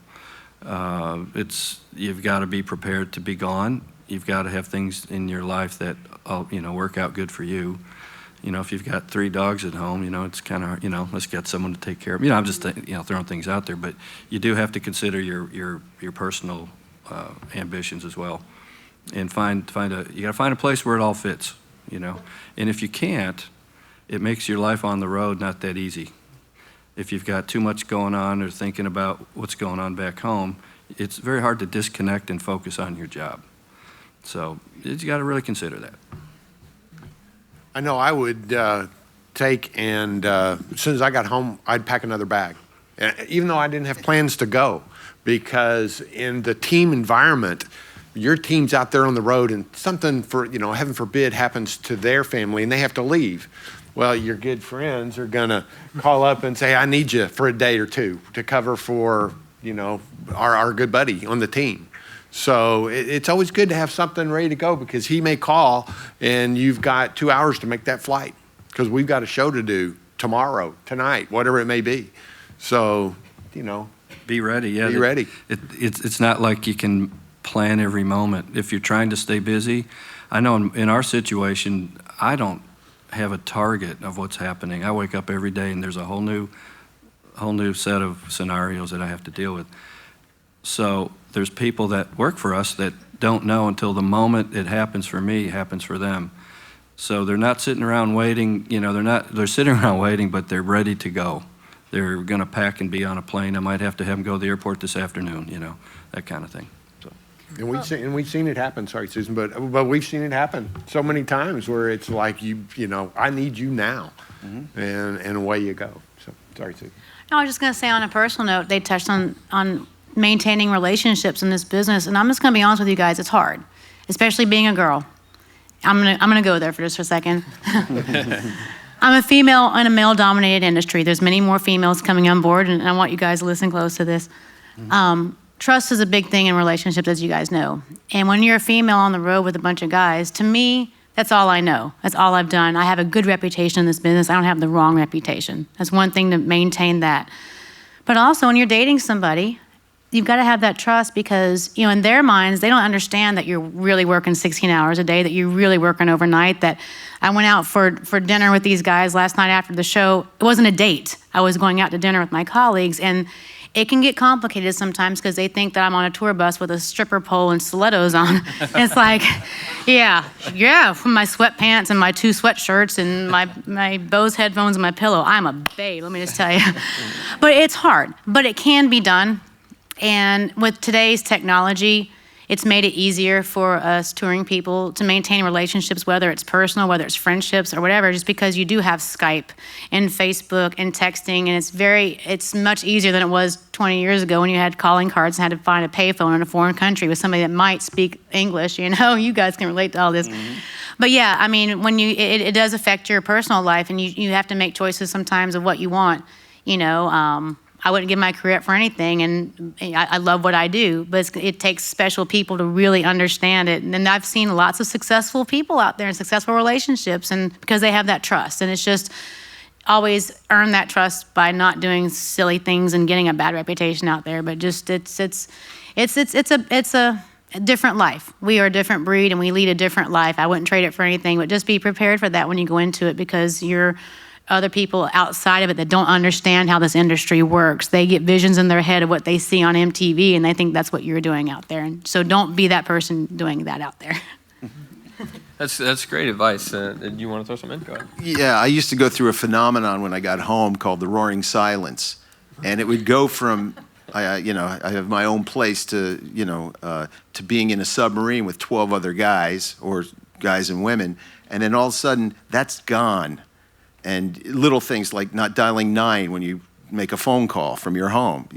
You've got to be prepared to be gone. You've got to have things in your life that work out good for you. If you've got 3 dogs at home, it's kind of, let's get someone to take care of. I'm just throwing things out there, but you do have to consider your personal ambitions as well, and you got to find a place where it all fits. And if you can't, it makes your life on the road not that easy. If you've got too much going on or thinking about what's going on back home, it's very hard to disconnect and focus on your job. So you got to really consider that. I know I would take and as soon as I got home, I'd pack another bag, even though I didn't have plans to go, because in the team environment, your team's out there on the road and something heaven forbid happens to their family and they have to leave. Well, your good friends are gonna call up and say, I need you for a day or two to cover for, our good buddy on the team. So it's always good to have something ready to go, because he may call and you've got 2 hours to make that flight, because we've got a show to do tomorrow, tonight, whatever it may be. So, be ready. Yeah, be ready. It's not like you can plan every moment. If you're trying to stay busy, I know in our situation, I don't have a target of what's happening. I wake up every day and there's a whole new set of scenarios that I have to deal with. So there's people that work for us that don't know until the moment it happens for me, it happens for them. So they're not sitting around waiting, they're sitting around waiting, but they're ready to go. They're gonna pack and be on a plane. I might have to have them go to the airport this afternoon, that kind of thing. So. And we've seen it happen, sorry, Susan, but we've seen it happen so many times where it's like, I need you now, and away you go. So, sorry, Susan. No, I was just going to say, on a personal note, they touched on maintaining relationships in this business, and I'm just going to be honest with you guys, it's hard, especially being a girl. I'm gonna go there for just a second. I'm a female in a male-dominated industry. There's many more females coming on board, and I want you guys to listen close to this. trust is a big thing in relationships, as you guys know. And when you're a female on the road with a bunch of guys, to me, that's all I know. That's all I've done. I have a good reputation in this business. I don't have the wrong reputation. That's one thing, to maintain that. But also, when you're dating somebody, you've got to have that trust, because, in their minds, they don't understand that you're really working 16 hours a day, that you're really working overnight, that I went out for dinner with these guys last night after the show. It wasn't a date. I was going out to dinner with my colleagues, and it can get complicated sometimes because they think that I'm on a tour bus with a stripper pole and stilettos on. It's like, yeah, from my sweatpants and my 2 sweatshirts and my Bose headphones and my pillow. I'm a babe, let me just tell you. But it's hard, but it can be done. And with today's technology, it's made it easier for us touring people to maintain relationships, whether it's personal, whether it's friendships or whatever, just because you do have Skype and Facebook and texting, and it's much easier than it was 20 years ago when you had calling cards and had to find a payphone in a foreign country with somebody that might speak English. You guys can relate to all this. Mm-hmm. But yeah, I mean, when it does affect your personal life, and you have to make choices sometimes of what you want, I wouldn't give my career up for anything, and I love what I do, but it takes special people to really understand it. And I've seen lots of successful people out there in successful relationships, and because they have that trust, and it's just always earn that trust by not doing silly things and getting a bad reputation out there. But just it's a different life. We are a different breed, and we lead a different life. I wouldn't trade it for anything, but just be prepared for that when you go into it, because you're other people outside of it that don't understand how this industry works. They get visions in their head of what they see on MTV, and they think that's what you're doing out there. And so don't be that person doing that out there. That's great advice. Do you want to throw some in? Go ahead. Yeah, I used to go through a phenomenon when I got home called the roaring silence. And it would go from, I have my own place to being in a submarine with 12 other guys, or guys and women. And then all of a sudden, that's gone. And little things like not dialing 9 when you make a phone call from your home.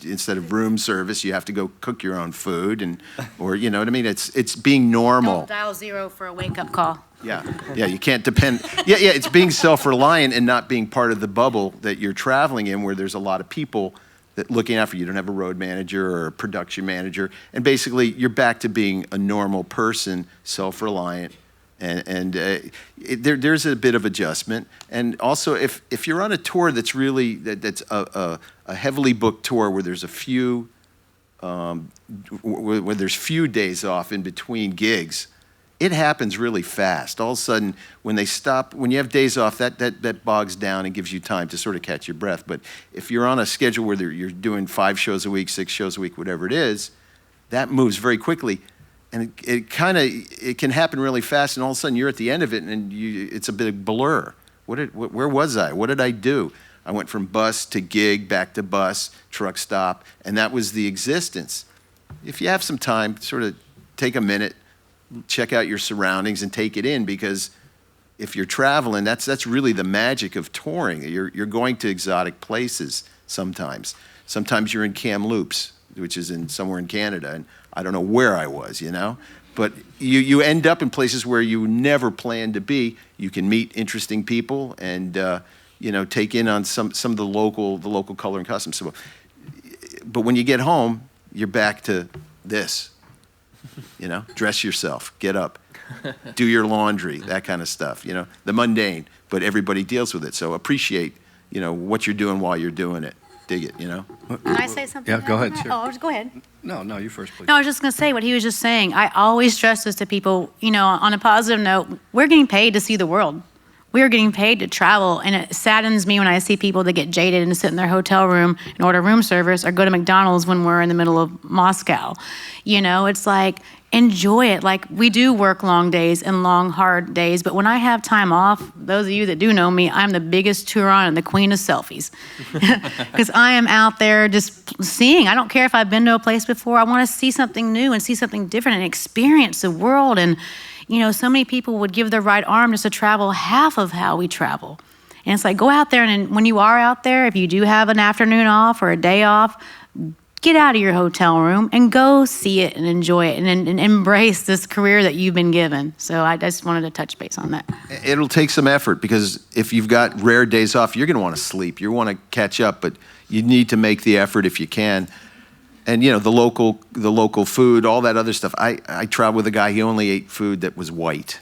Instead of room service, you have to go cook your own food, or you know what I mean. It's being normal. Don't dial 0 for a wake-up call. Yeah, you can't depend. Yeah, it's being self-reliant and not being part of the bubble that you're traveling in, where there's a lot of people that looking out for you. You don't have a road manager or a production manager, and basically you're back to being a normal person, self-reliant. And there's a bit of adjustment. And also, if you're on a tour that's really that's a heavily booked tour where there's few days off in between gigs, it happens really fast. All of a sudden, when you have days off, that bogs down and gives you time to sort of catch your breath. But if you're on a schedule where you're doing 5 shows a week, 6 shows a week, whatever it is, that moves very quickly. And it can happen really fast, and all of a sudden you're at the end of it, and it's a bit of blur. Where was I? What did I do? I went from bus to gig, back to bus, truck stop, and that was the existence. If you have some time, sort of take a minute, check out your surroundings, and take it in, because if you're traveling, that's really the magic of touring. You're going to exotic places sometimes. Sometimes you're in Kamloops, which is somewhere in Canada, and I don't know where I was, but you end up in places where you never planned to be. You can meet interesting people and take in on some of the local color and customs. So, but when you get home, you're back to this. Dress yourself, get up, do your laundry, that kind of stuff. The mundane, but everybody deals with it. So appreciate what you're doing while you're doing it. Dig it, Can I say something? Yeah, go ahead. Sure. Oh, just go ahead. No, you first, please. No, I was just going to say what he was just saying. I always stress this to people, on a positive note, we're getting paid to see the world. We are getting paid to travel, and it saddens me when I see people that get jaded and sit in their hotel room and order room service or go to McDonald's when we're in the middle of Moscow. It's like, enjoy it. Like, we do work long days and long, hard days, but when I have time off, those of you that do know me, I'm the biggest touron and the queen of selfies. Because I am out there just seeing. I don't care if I've been to a place before. I want to see something new and see something different and experience the world. And, so many people would give their right arm just to travel half of how we travel. And it's like, go out there, and when you are out there, if you do have an afternoon off or a day off, get out of your hotel room and go see it and enjoy it and embrace this career that you've been given. So I just wanted to touch base on that. It'll take some effort, because if you've got rare days off, you're going to want to sleep. You want to catch up, but you need to make the effort if you can. And the local food, all that other stuff. I traveled with a guy, he only ate food that was white.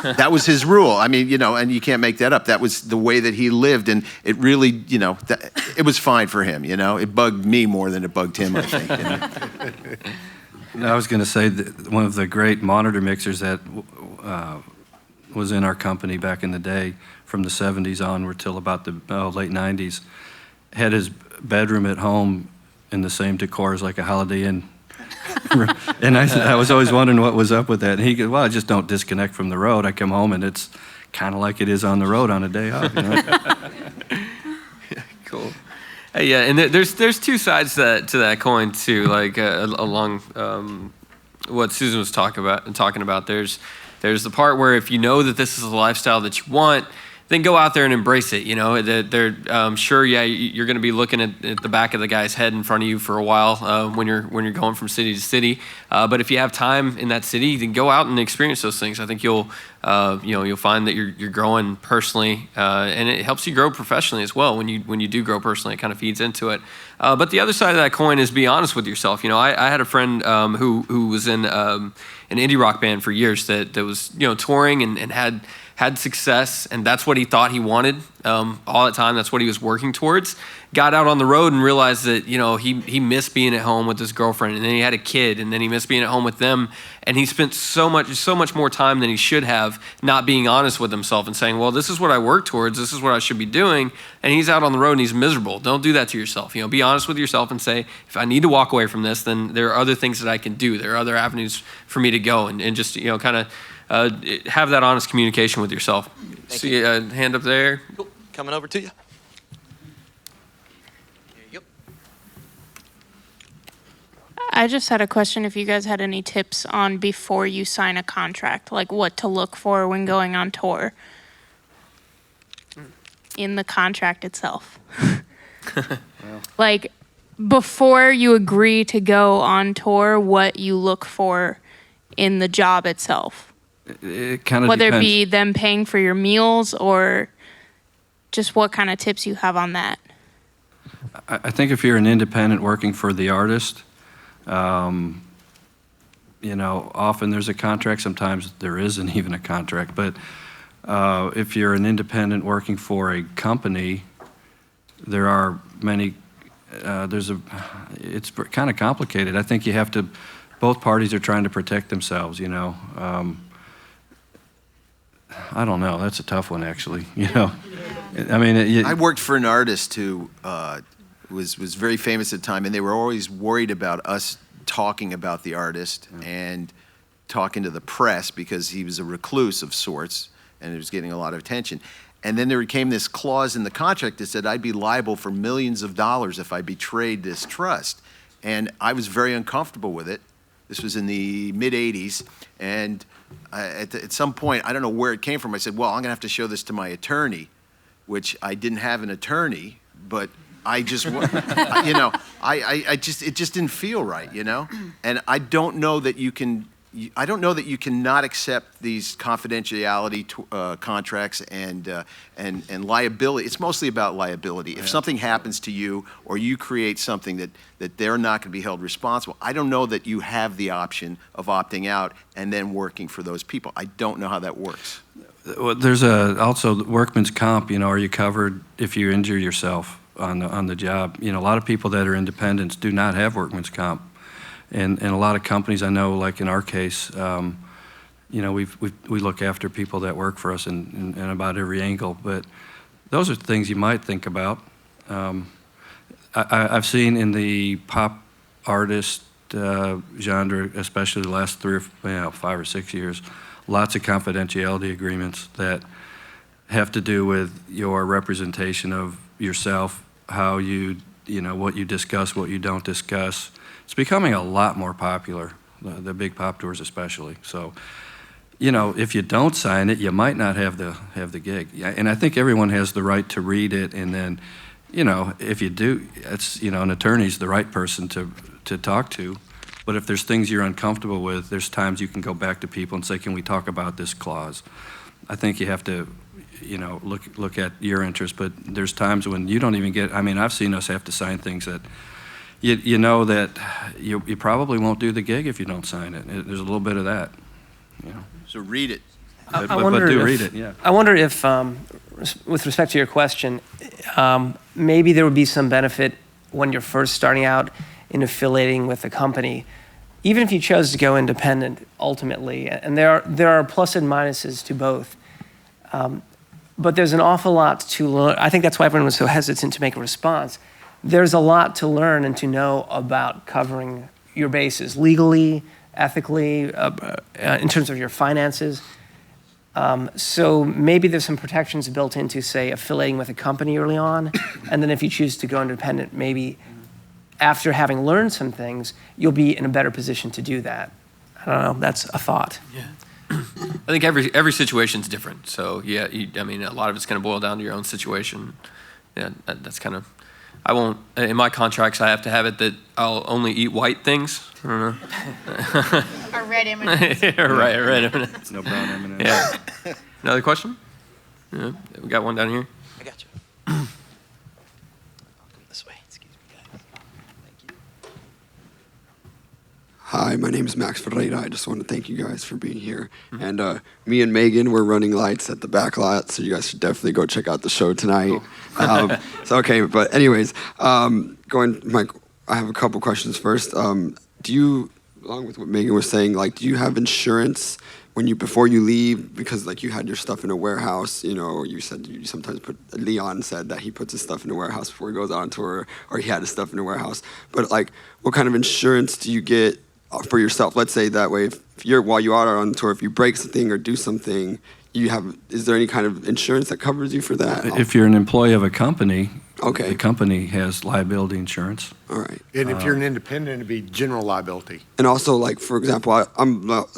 That was his rule. I mean, and you can't make that up. That was the way that he lived, and it really, it was fine for him. It bugged me more than it bugged him, I think. I was going to say that one of the great monitor mixers that was in our company back in the day, from the 70s onward till about the late 90s, had his bedroom at home in the same decor as like a Holiday Inn. And I was always wondering what was up with that. And he goes, well, I just don't disconnect from the road. I come home and it's kind of like it is on the road on a day off. Cool. Yeah, and there's two sides to that coin too. Like along what Susan was talking about. There's the part where if you know that this is a lifestyle that you want, then go out there and embrace it. They're sure, yeah, you're going to be looking at the back of the guy's head in front of you for a while when you're going from city to city. But if you have time in that city, then go out and experience those things. I think you'll find that you're growing personally, and it helps you grow professionally as well. When you do grow personally, it kind of feeds into it. But the other side of that coin is be honest with yourself. I had a friend who was in an indie rock band for years that was touring and had success, and that's what he thought he wanted all the time. That's what he was working towards. Got out on the road and realized that he missed being at home with his girlfriend, and then he had a kid, and then he missed being at home with them, and he spent so much more time than he should have not being honest with himself and saying, well, this is what I work towards, this is what I should be doing, and he's out on the road and he's miserable. Don't do that to yourself. Be honest with yourself and say, if I need to walk away from this, then there are other things that I can do. There are other avenues for me to go, and just kind of have that honest communication with yourself. See a hand up there. Cool. Coming over to you. Yep. I just had a question if you guys had any tips on before you sign a contract, like what to look for when going on tour in the contract itself. Like before you agree to go on tour, what you look for in the job itself. It kind of Whether depends. it be them paying for your meals or just what kind of tips you have on that. I think if you're an independent working for the artist, often there's a contract. Sometimes there isn't even a contract. But if you're an independent working for a company, there are many. It's kind of complicated. I think you have to. Both parties are trying to protect themselves. I don't know. That's a tough one, actually. I mean, I worked for an artist who was very famous at the time, and they were always worried about us talking about the artist and talking to the press because he was a recluse of sorts and he was getting a lot of attention. And then there came this clause in the contract that said I'd be liable for millions of dollars if I betrayed this trust. And I was very uncomfortable with it. This was in the mid-'80s, and at some point, I don't know where it came from, I said, well, I'm going to have to show this to my attorney, which I didn't have an attorney, but I just, it just didn't feel right, And I don't know that you can not accept these confidentiality contracts and liability. It's mostly about liability. If something happens to you or you create something that they're not going to be held responsible, I don't know that you have the option of opting out and then working for those people. I don't know how that works. Well, there's also workman's comp. Are you covered if you injure yourself on the job? A lot of people that are independents do not have workman's comp. And a lot of companies I know, like in our case, we look after people that work for us in about every angle. But those are things you might think about. I've seen in the pop artist genre, especially the last 5 or 6 years, lots of confidentiality agreements that have to do with your representation of yourself, how what you discuss, what you don't discuss. It's becoming a lot more popular, the big pop tours especially. So, if you don't sign it, you might not have the gig. And I think everyone has the right to read it, and then, if you do, it's an attorney's the right person to talk to. But if there's things you're uncomfortable with, there's times you can go back to people and say, can we talk about this clause? I think you have to look at your interest, but there's times when you don't even get, I mean, I've seen us have to sign things that you know that you probably won't do the gig if you don't sign it. There's a little bit of that, So read it. But wonder do if- read it, yeah. I wonder if, with respect to your question, maybe there would be some benefit when you're first starting out in affiliating with a company, even if you chose to go independent ultimately. And there are pluses and minuses to both. But there's an awful lot to learn. I think that's why everyone was so hesitant to make a response. There's a lot to learn and to know about covering your bases legally, ethically, in terms of your finances. So maybe there's some protections built into, say, affiliating with a company early on. And then if you choose to go independent, maybe after having learned some things, you'll be in a better position to do that. I don't know. That's a thought. Yeah. I think every situation's different. So yeah, I mean, a lot of it's going to boil down to your own situation. Yeah, that's kind of. I won't. In my contracts, I have to have it that I'll only eat white things. I don't know. Or red M&Ms. Yeah, right, red M&Ms. No brown M&Ms. Yeah. Another question? Yeah, we got one down here. I got you. I'll come this way. Excuse me, guys. Thank you. Hi, my name is Max Ferreira. I just want to thank you guys for being here. And me and Megan, we're running lights at the back lot, so you guys should definitely go check out the show tonight. So okay, but anyways, I have a couple questions first. Do you, along with what Megan was saying, like, do you have insurance before you leave? Because like you had your stuff in a warehouse, you said you sometimes Leon said that he puts his stuff in a warehouse before he goes on tour, or he had his stuff in a warehouse. But like, what kind of insurance do you get for yourself? Let's say that way, while you are on tour, if you break something or do something, is there any kind of insurance that covers you for that? If you're an employee of a company, Okay. the company has liability insurance. All right. And if you're an independent, it'd be general liability. And also, like, for example,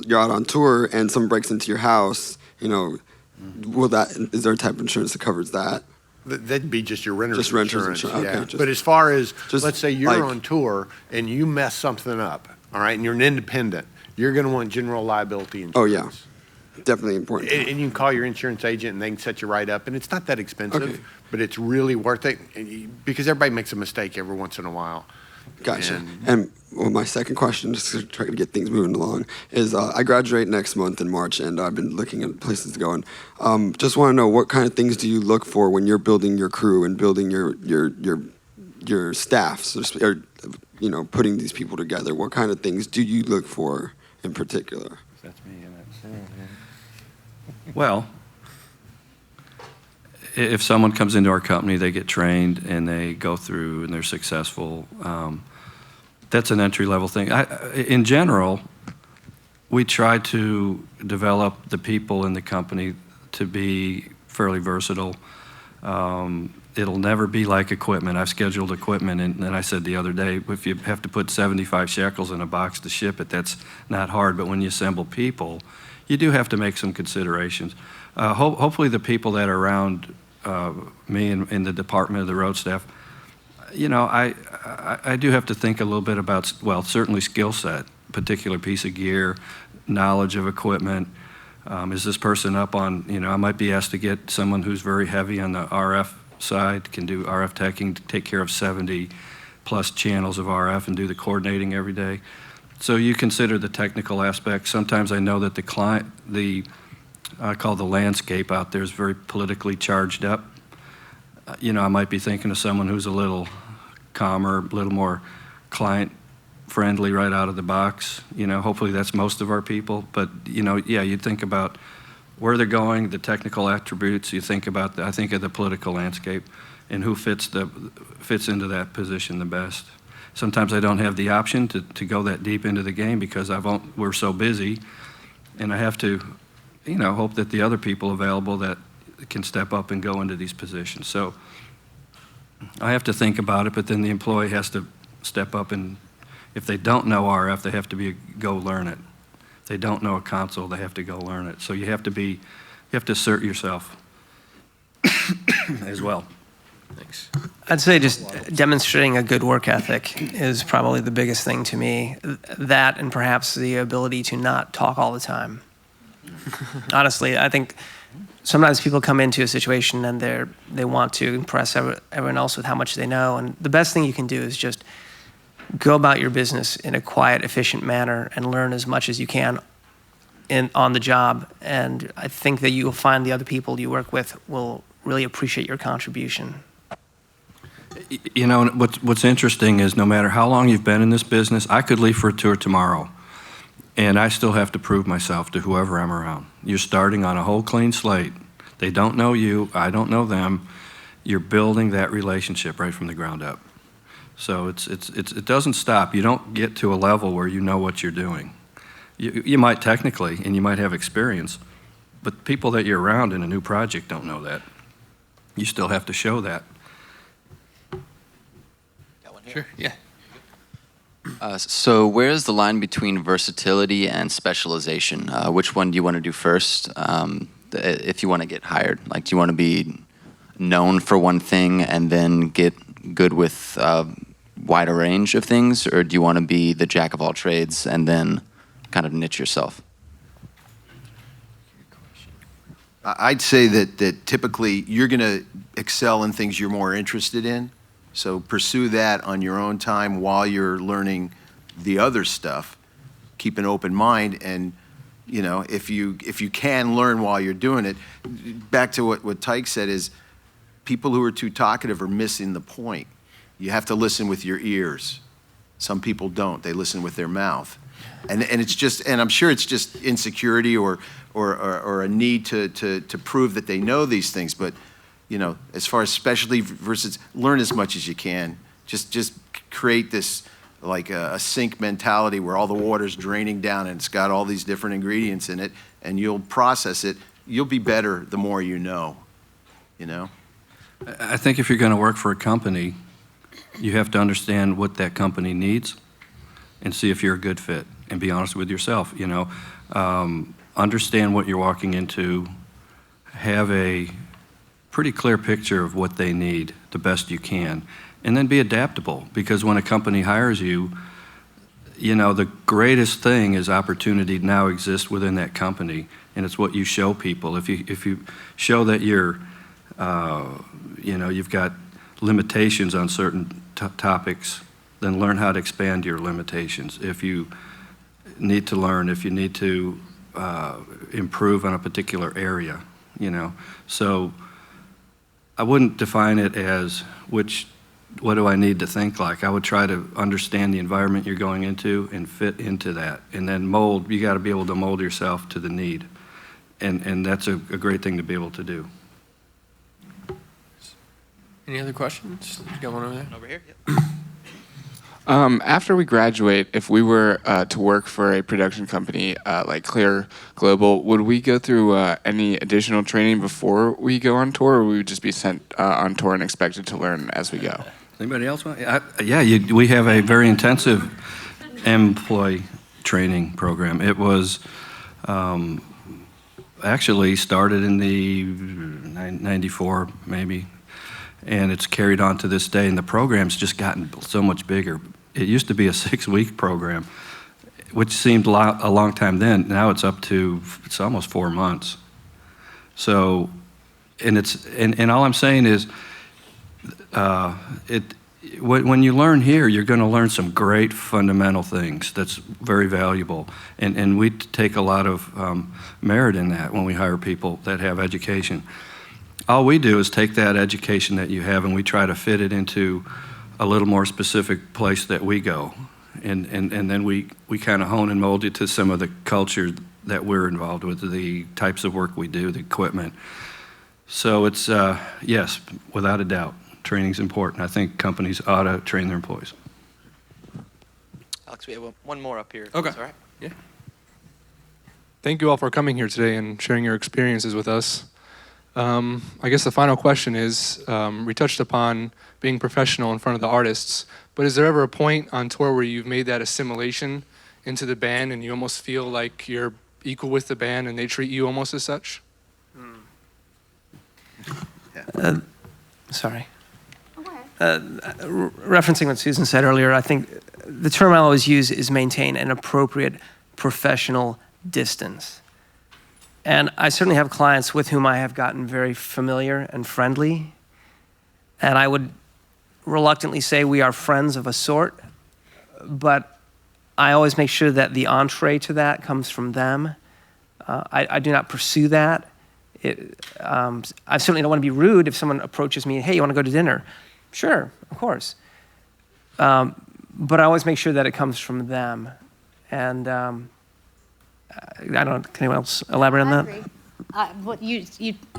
you're out on tour and someone breaks into your house, is there a type of insurance that covers that? That'd be just your renter's Just renter's insurance. insurance, okay, Yeah. But as far as, let's say you're like- on tour and you mess something up, all right, and you're an independent, you're going to want general liability insurance. Oh, yeah. Definitely important. And you can call your insurance agent and they can set you right up. And it's not that expensive, Okay. but it's really worth it because everybody makes a mistake every once in a while. Gotcha. And- And my second question, just to try to get things moving along, is I graduate next month in March, and I've been looking at places to go. And just want to know, what kind of things do you look for when you're building your crew and building your staff, so to speak, or putting these people together? What kind of things do you look for in particular? Well, if someone comes into our company, they get trained and they go through and they're successful, that's an entry-level thing. In general, we try to develop the people in the company to be fairly versatile. It'll never be like equipment. I've scheduled equipment, and I said the other day, if you have to put 75 shekels in a box to ship it, that's not hard. But when you assemble people, you do have to make some considerations. Hopefully the people that are around me in the department of the road staff, I do have to think a little bit about, well, certainly skill set, particular piece of gear, knowledge of equipment. Is this person up on, I might be asked to get someone who's very heavy on the RF side, can do RF teching, take care of 70 plus channels of RF and do the coordinating every day. So you consider the technical aspects. Sometimes I know that the client, I call the landscape out there is very politically charged up. I might be thinking of someone who's a little calmer, a little more client friendly right out of the box. Hopefully that's most of our people. But, you think about where they're going, the technical attributes. You think about, I think of the political landscape and who fits into that position the best. Sometimes I don't have the option to go that deep into the game because we're so busy, and I have to, hope that the other people available that can step up and go into these positions. So I have to think about it, but then the employee has to step up, and if they don't know RF, they have to go learn it. If they don't know a console, they have to go learn it. So you have to assert yourself as well. Thanks. I'd say just demonstrating a good work ethic is probably the biggest thing to me. That, and perhaps the ability to not talk all the time. Honestly, I think sometimes people come into a situation and they want to impress everyone else with how much they know. And the best thing you can do is just go about your business in a quiet, efficient manner and learn as much as you can on the job. And I think that you will find the other people you work with will really appreciate your contribution. You know, what's interesting is no matter how long you've been in this business, I could leave for a tour tomorrow, and I still have to prove myself to whoever I'm around. You're starting on a whole clean slate. They don't know you, I don't know them. You're building that relationship right from the ground up. So it doesn't stop. You don't get to a level where you know what you're doing. You might technically, and you might have experience, but people that you're around in a new project don't know that. You still have to show that. Sure, yeah. So where's the line between versatility and specialization? Which one do you want to do first if you want to get hired? Like, do you want to be known for one thing and then get good with wider range of things, or do you want to be the jack of all trades and then kind of niche yourself? I'd say that typically you're going to excel in things you're more interested in. So pursue that on your own time while you're learning the other stuff. Keep an open mind, and you know, if you can learn while you're doing it. Back to what Tike said is, people who are too talkative are missing the point. You have to listen with your ears. Some people don't; they listen with their mouth, and it's just, and I'm sure it's just insecurity or a need to prove that they know these things, but. You know, as far as specialty versus learn as much as you can. Just create this like a sink mentality where all the water's draining down and it's got all these different ingredients in it, and you'll process it. You'll be better the more you know. You know. I think if you're going to work for a company, you have to understand what that company needs, and see if you're a good fit, and be honest with yourself. You know, understand what you're walking into. Have a pretty clear picture of what they need the best you can, and then be adaptable, because when a company hires you, you know, the greatest thing is opportunity now exists within that company, and it's what you show people. If you show that you're, you know, you've got limitations on certain topics, then learn how to expand your limitations. If you need to learn, if you need to improve on a particular area, you know, so. I wouldn't define it as what do I need to think like. I would try to understand the environment you're going into and fit into that. And then mold, you got to be able to mold yourself to the need. And that's a great thing to be able to do. Any other questions? You got one over there? Over here? Yep. After we graduate, if we were to work for a production company like Clair Global, would we go through any additional training before we go on tour, or would we just be sent on tour and expected to learn as we go? Anybody else want? We have a very intensive employee training program. It was actually started in the 94 maybe, and it's carried on to this day, and the program's just gotten so much bigger. It used to be a 6-week program, which seemed a long time then. Now it's almost 4 months. So, and all I'm saying is, when you learn here, you're going to learn some great fundamental things that's very valuable. And we take a lot of merit in that when we hire people that have education. All we do is take that education that you have and we try to fit it into a little more specific place that we go. And then we kind of hone and mold it to some of the culture that we're involved with, the types of work we do, the equipment. So it's, yes, without a doubt, training's important. I think companies ought to train their employees. Alex, we have one more up here. Okay. That's all right. Yeah. Thank you all for coming here today and sharing your experiences with us. I guess the final question is, we touched upon being professional in front of the artists, but is there ever a point on tour where you've made that assimilation into the band and you almost feel like you're equal with the band and they treat you almost as such? Sorry. Referencing what Susan said earlier, I think the term I always use is maintain an appropriate professional distance. And I certainly have clients with whom I have gotten very familiar and friendly. And I would reluctantly say we are friends of a sort, but I always make sure that the entree to that comes from them. I do not pursue that. I certainly don't want to be rude if someone approaches me, hey, you want to go to dinner? Sure, of course. But I always make sure that it comes from them. And I don't know, can anyone else elaborate on that? I agree. What you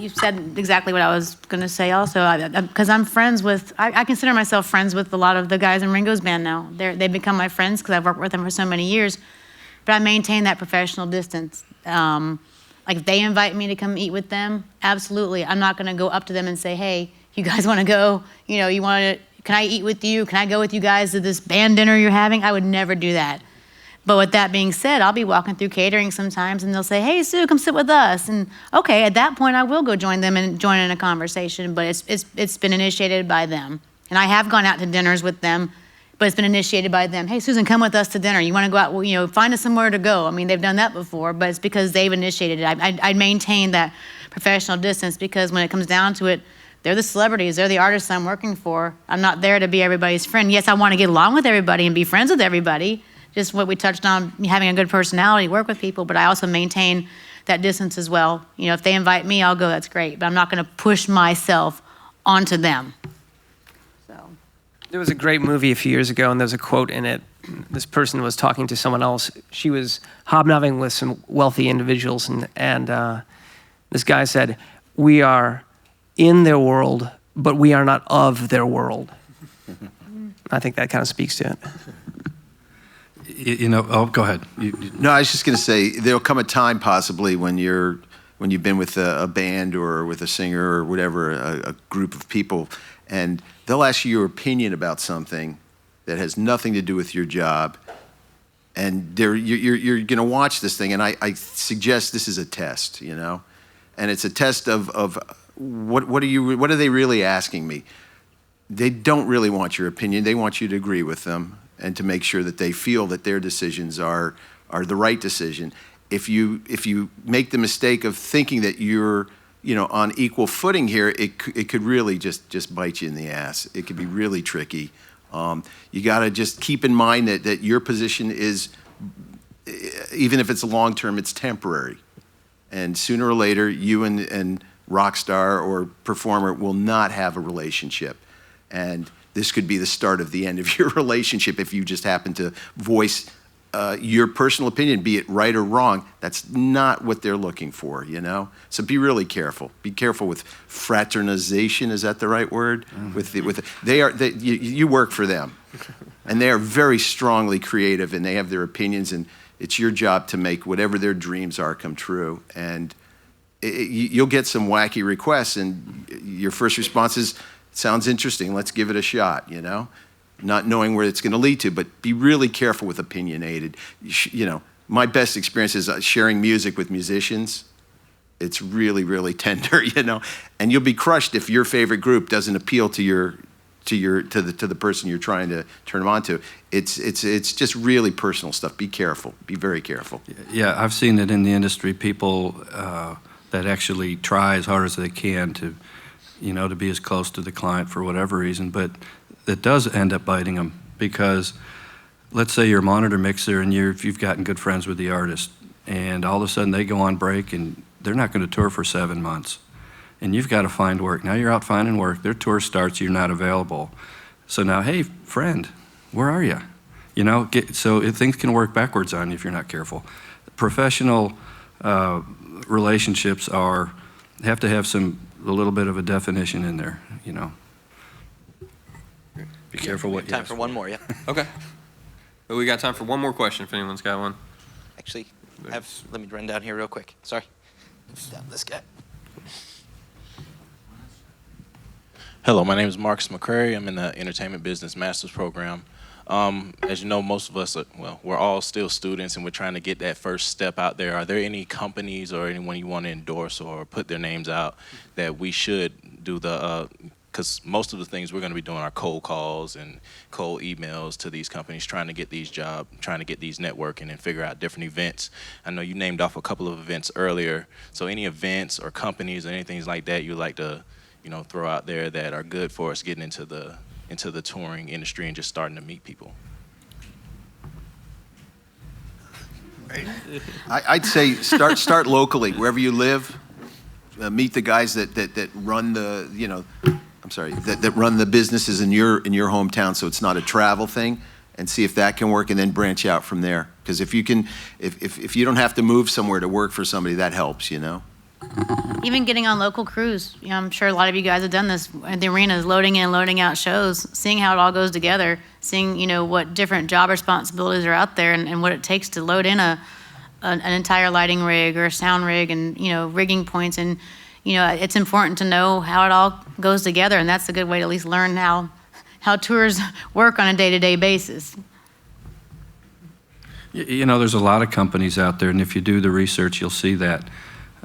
said exactly what I was going to say also, because I'm friends with, I consider myself friends with a lot of the guys in Ringo's band now. They've become my friends because I've worked with them for so many years, but I maintain that professional distance. Like if they invite me to come eat with them, absolutely. I'm not going to go up to them and say, hey, you guys want to go, you want to, can I eat with you? Can I go with you guys to this band dinner you're having? I would never do that. But with that being said, I'll be walking through catering sometimes and they'll say, hey, Sue, come sit with us. And okay, at that point, I will go join them and join in a conversation, but it's been initiated by them. And I have gone out to dinners with them, but it's been initiated by them. Hey, Susan, come with us to dinner. You want to go out, well, find us somewhere to go. I mean, they've done that before, but it's because they've initiated it. I maintain that professional distance because when it comes down to it, they're the celebrities. They're the artists I'm working for. I'm not there to be everybody's friend. Yes, I want to get along with everybody and be friends with everybody, just what we touched on, having a good personality, work with people, but I also maintain that distance as well. If they invite me, I'll go, that's great, but I'm not going to push myself onto them. So. There was a great movie a few years ago, and there's a quote in it. This person was talking to someone else. She was hobnobbing with some wealthy individuals, and this guy said, we are in their world, but we are not of their world. I think that kind of speaks to it. Go ahead. No, I was just going to say there'll come a time possibly when you've been with a band or with a singer or whatever, a group of people, and they'll ask you your opinion about something that has nothing to do with your job, and you're going to watch this thing, and I suggest this is a test, and it's a test of what are they really asking me? They don't really want your opinion. They want you to agree with them and to make sure that they feel that their decisions are the right decision. If you make the mistake of thinking that you're on equal footing here, it could really just bite you in the ass. It could be really tricky. You got to just keep in mind that your position is, even if it's long term, it's temporary, and sooner or later you and rock star or performer will not have a relationship, and this could be the start of the end of your relationship if you just happen to voice your personal opinion, be it right or wrong. That's not what they're looking for, So be really careful. Be careful with fraternization. Is that the right word? Mm-hmm. You work for them, and they are very strongly creative, and they have their opinions, and it's your job to make whatever their dreams are come true. And you'll get some wacky requests, and your first response is, sounds interesting, let's give it a shot, not knowing where it's going to lead to, but be really careful with opinionated. My best experience is sharing music with musicians. It's really, really tender, and you'll be crushed if your favorite group doesn't appeal to the person you're trying to turn them on to. It's just really personal stuff. Be careful. Be very careful. Yeah, I've seen it in the industry, people that actually try as hard as they can to be as close to the client for whatever reason, but it does end up biting them because let's say you're a monitor mixer and you've gotten good friends with the artist, and all of a sudden they go on break and they're not going to tour for 7 months, and you've got to find work. Now you're out finding work. Their tour starts, you're not available. So now, hey, friend, where are you? Things can work backwards on you if you're not careful. Professional relationships have to have a little bit of a definition in there, Be careful what you Time ask for one more, yeah. Okay. Well, we got time for one more question if anyone's got one. Actually, let me run down here real quick. Sorry. Down this guy. Hello, my name is Marcus McCrary. I'm in the Entertainment Business Master's Program. As you know, most of us, we're all still students, and we're trying to get that first step out there. Are there any companies or anyone you want to endorse or put their names out that we should do the because most of the things we're going to be doing are cold calls and cold emails to these companies, trying to get these jobs, trying to get these networking and figure out different events. I know you named off a couple of events earlier, so any events or companies or anything like that you'd like to, throw out there that are good for us getting into the touring industry and just starting to meet people. I'd say start locally, wherever you live. Meet the guys that run the that run the businesses in your hometown, so it's not a travel thing, and see if that can work, and then branch out from there. Because if you don't have to move somewhere to work for somebody, that helps, Even getting on local crews. I'm sure a lot of you guys have done this at the arenas, loading in and loading out shows, seeing how it all goes together, seeing, what different job responsibilities are out there and what it takes to load in an entire lighting rig or a sound rig and, rigging points. And, it's important to know how it all goes together. And that's a good way to at least learn how tours work on a day-to-day basis. There's a lot of companies out there, and if you do the research, you'll see that.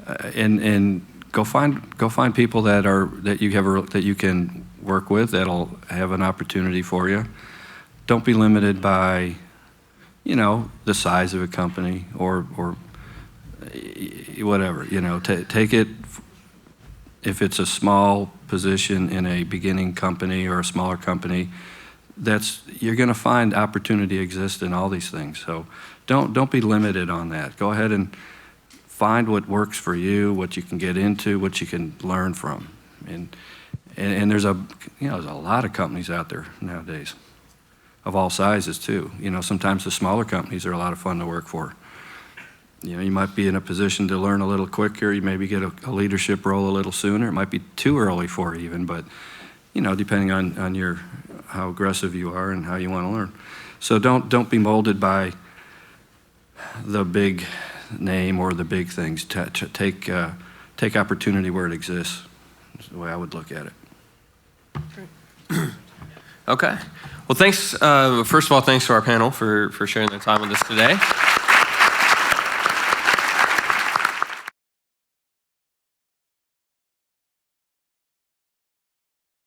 And go find people that you can work with that'll have an opportunity for you. Don't be limited by, the size of a company or whatever. Take it. If it's a small position in a beginning company or a smaller company, you're going to find opportunity exists in all these things. So don't be limited on that. Go ahead and find what works for you, what you can get into, what you can learn from, and there's there's a lot of companies out there nowadays, of all sizes too. Sometimes the smaller companies are a lot of fun to work for. You might be in a position to learn a little quicker. You maybe get a leadership role a little sooner. It might be too early for you even, but depending on how aggressive you are and how you want to learn. So don't be molded by the big name or the big things. Take opportunity where it exists. That's the way I would look at it. Okay. Well, thanks. First of all, thanks to our panel for sharing their time with us today.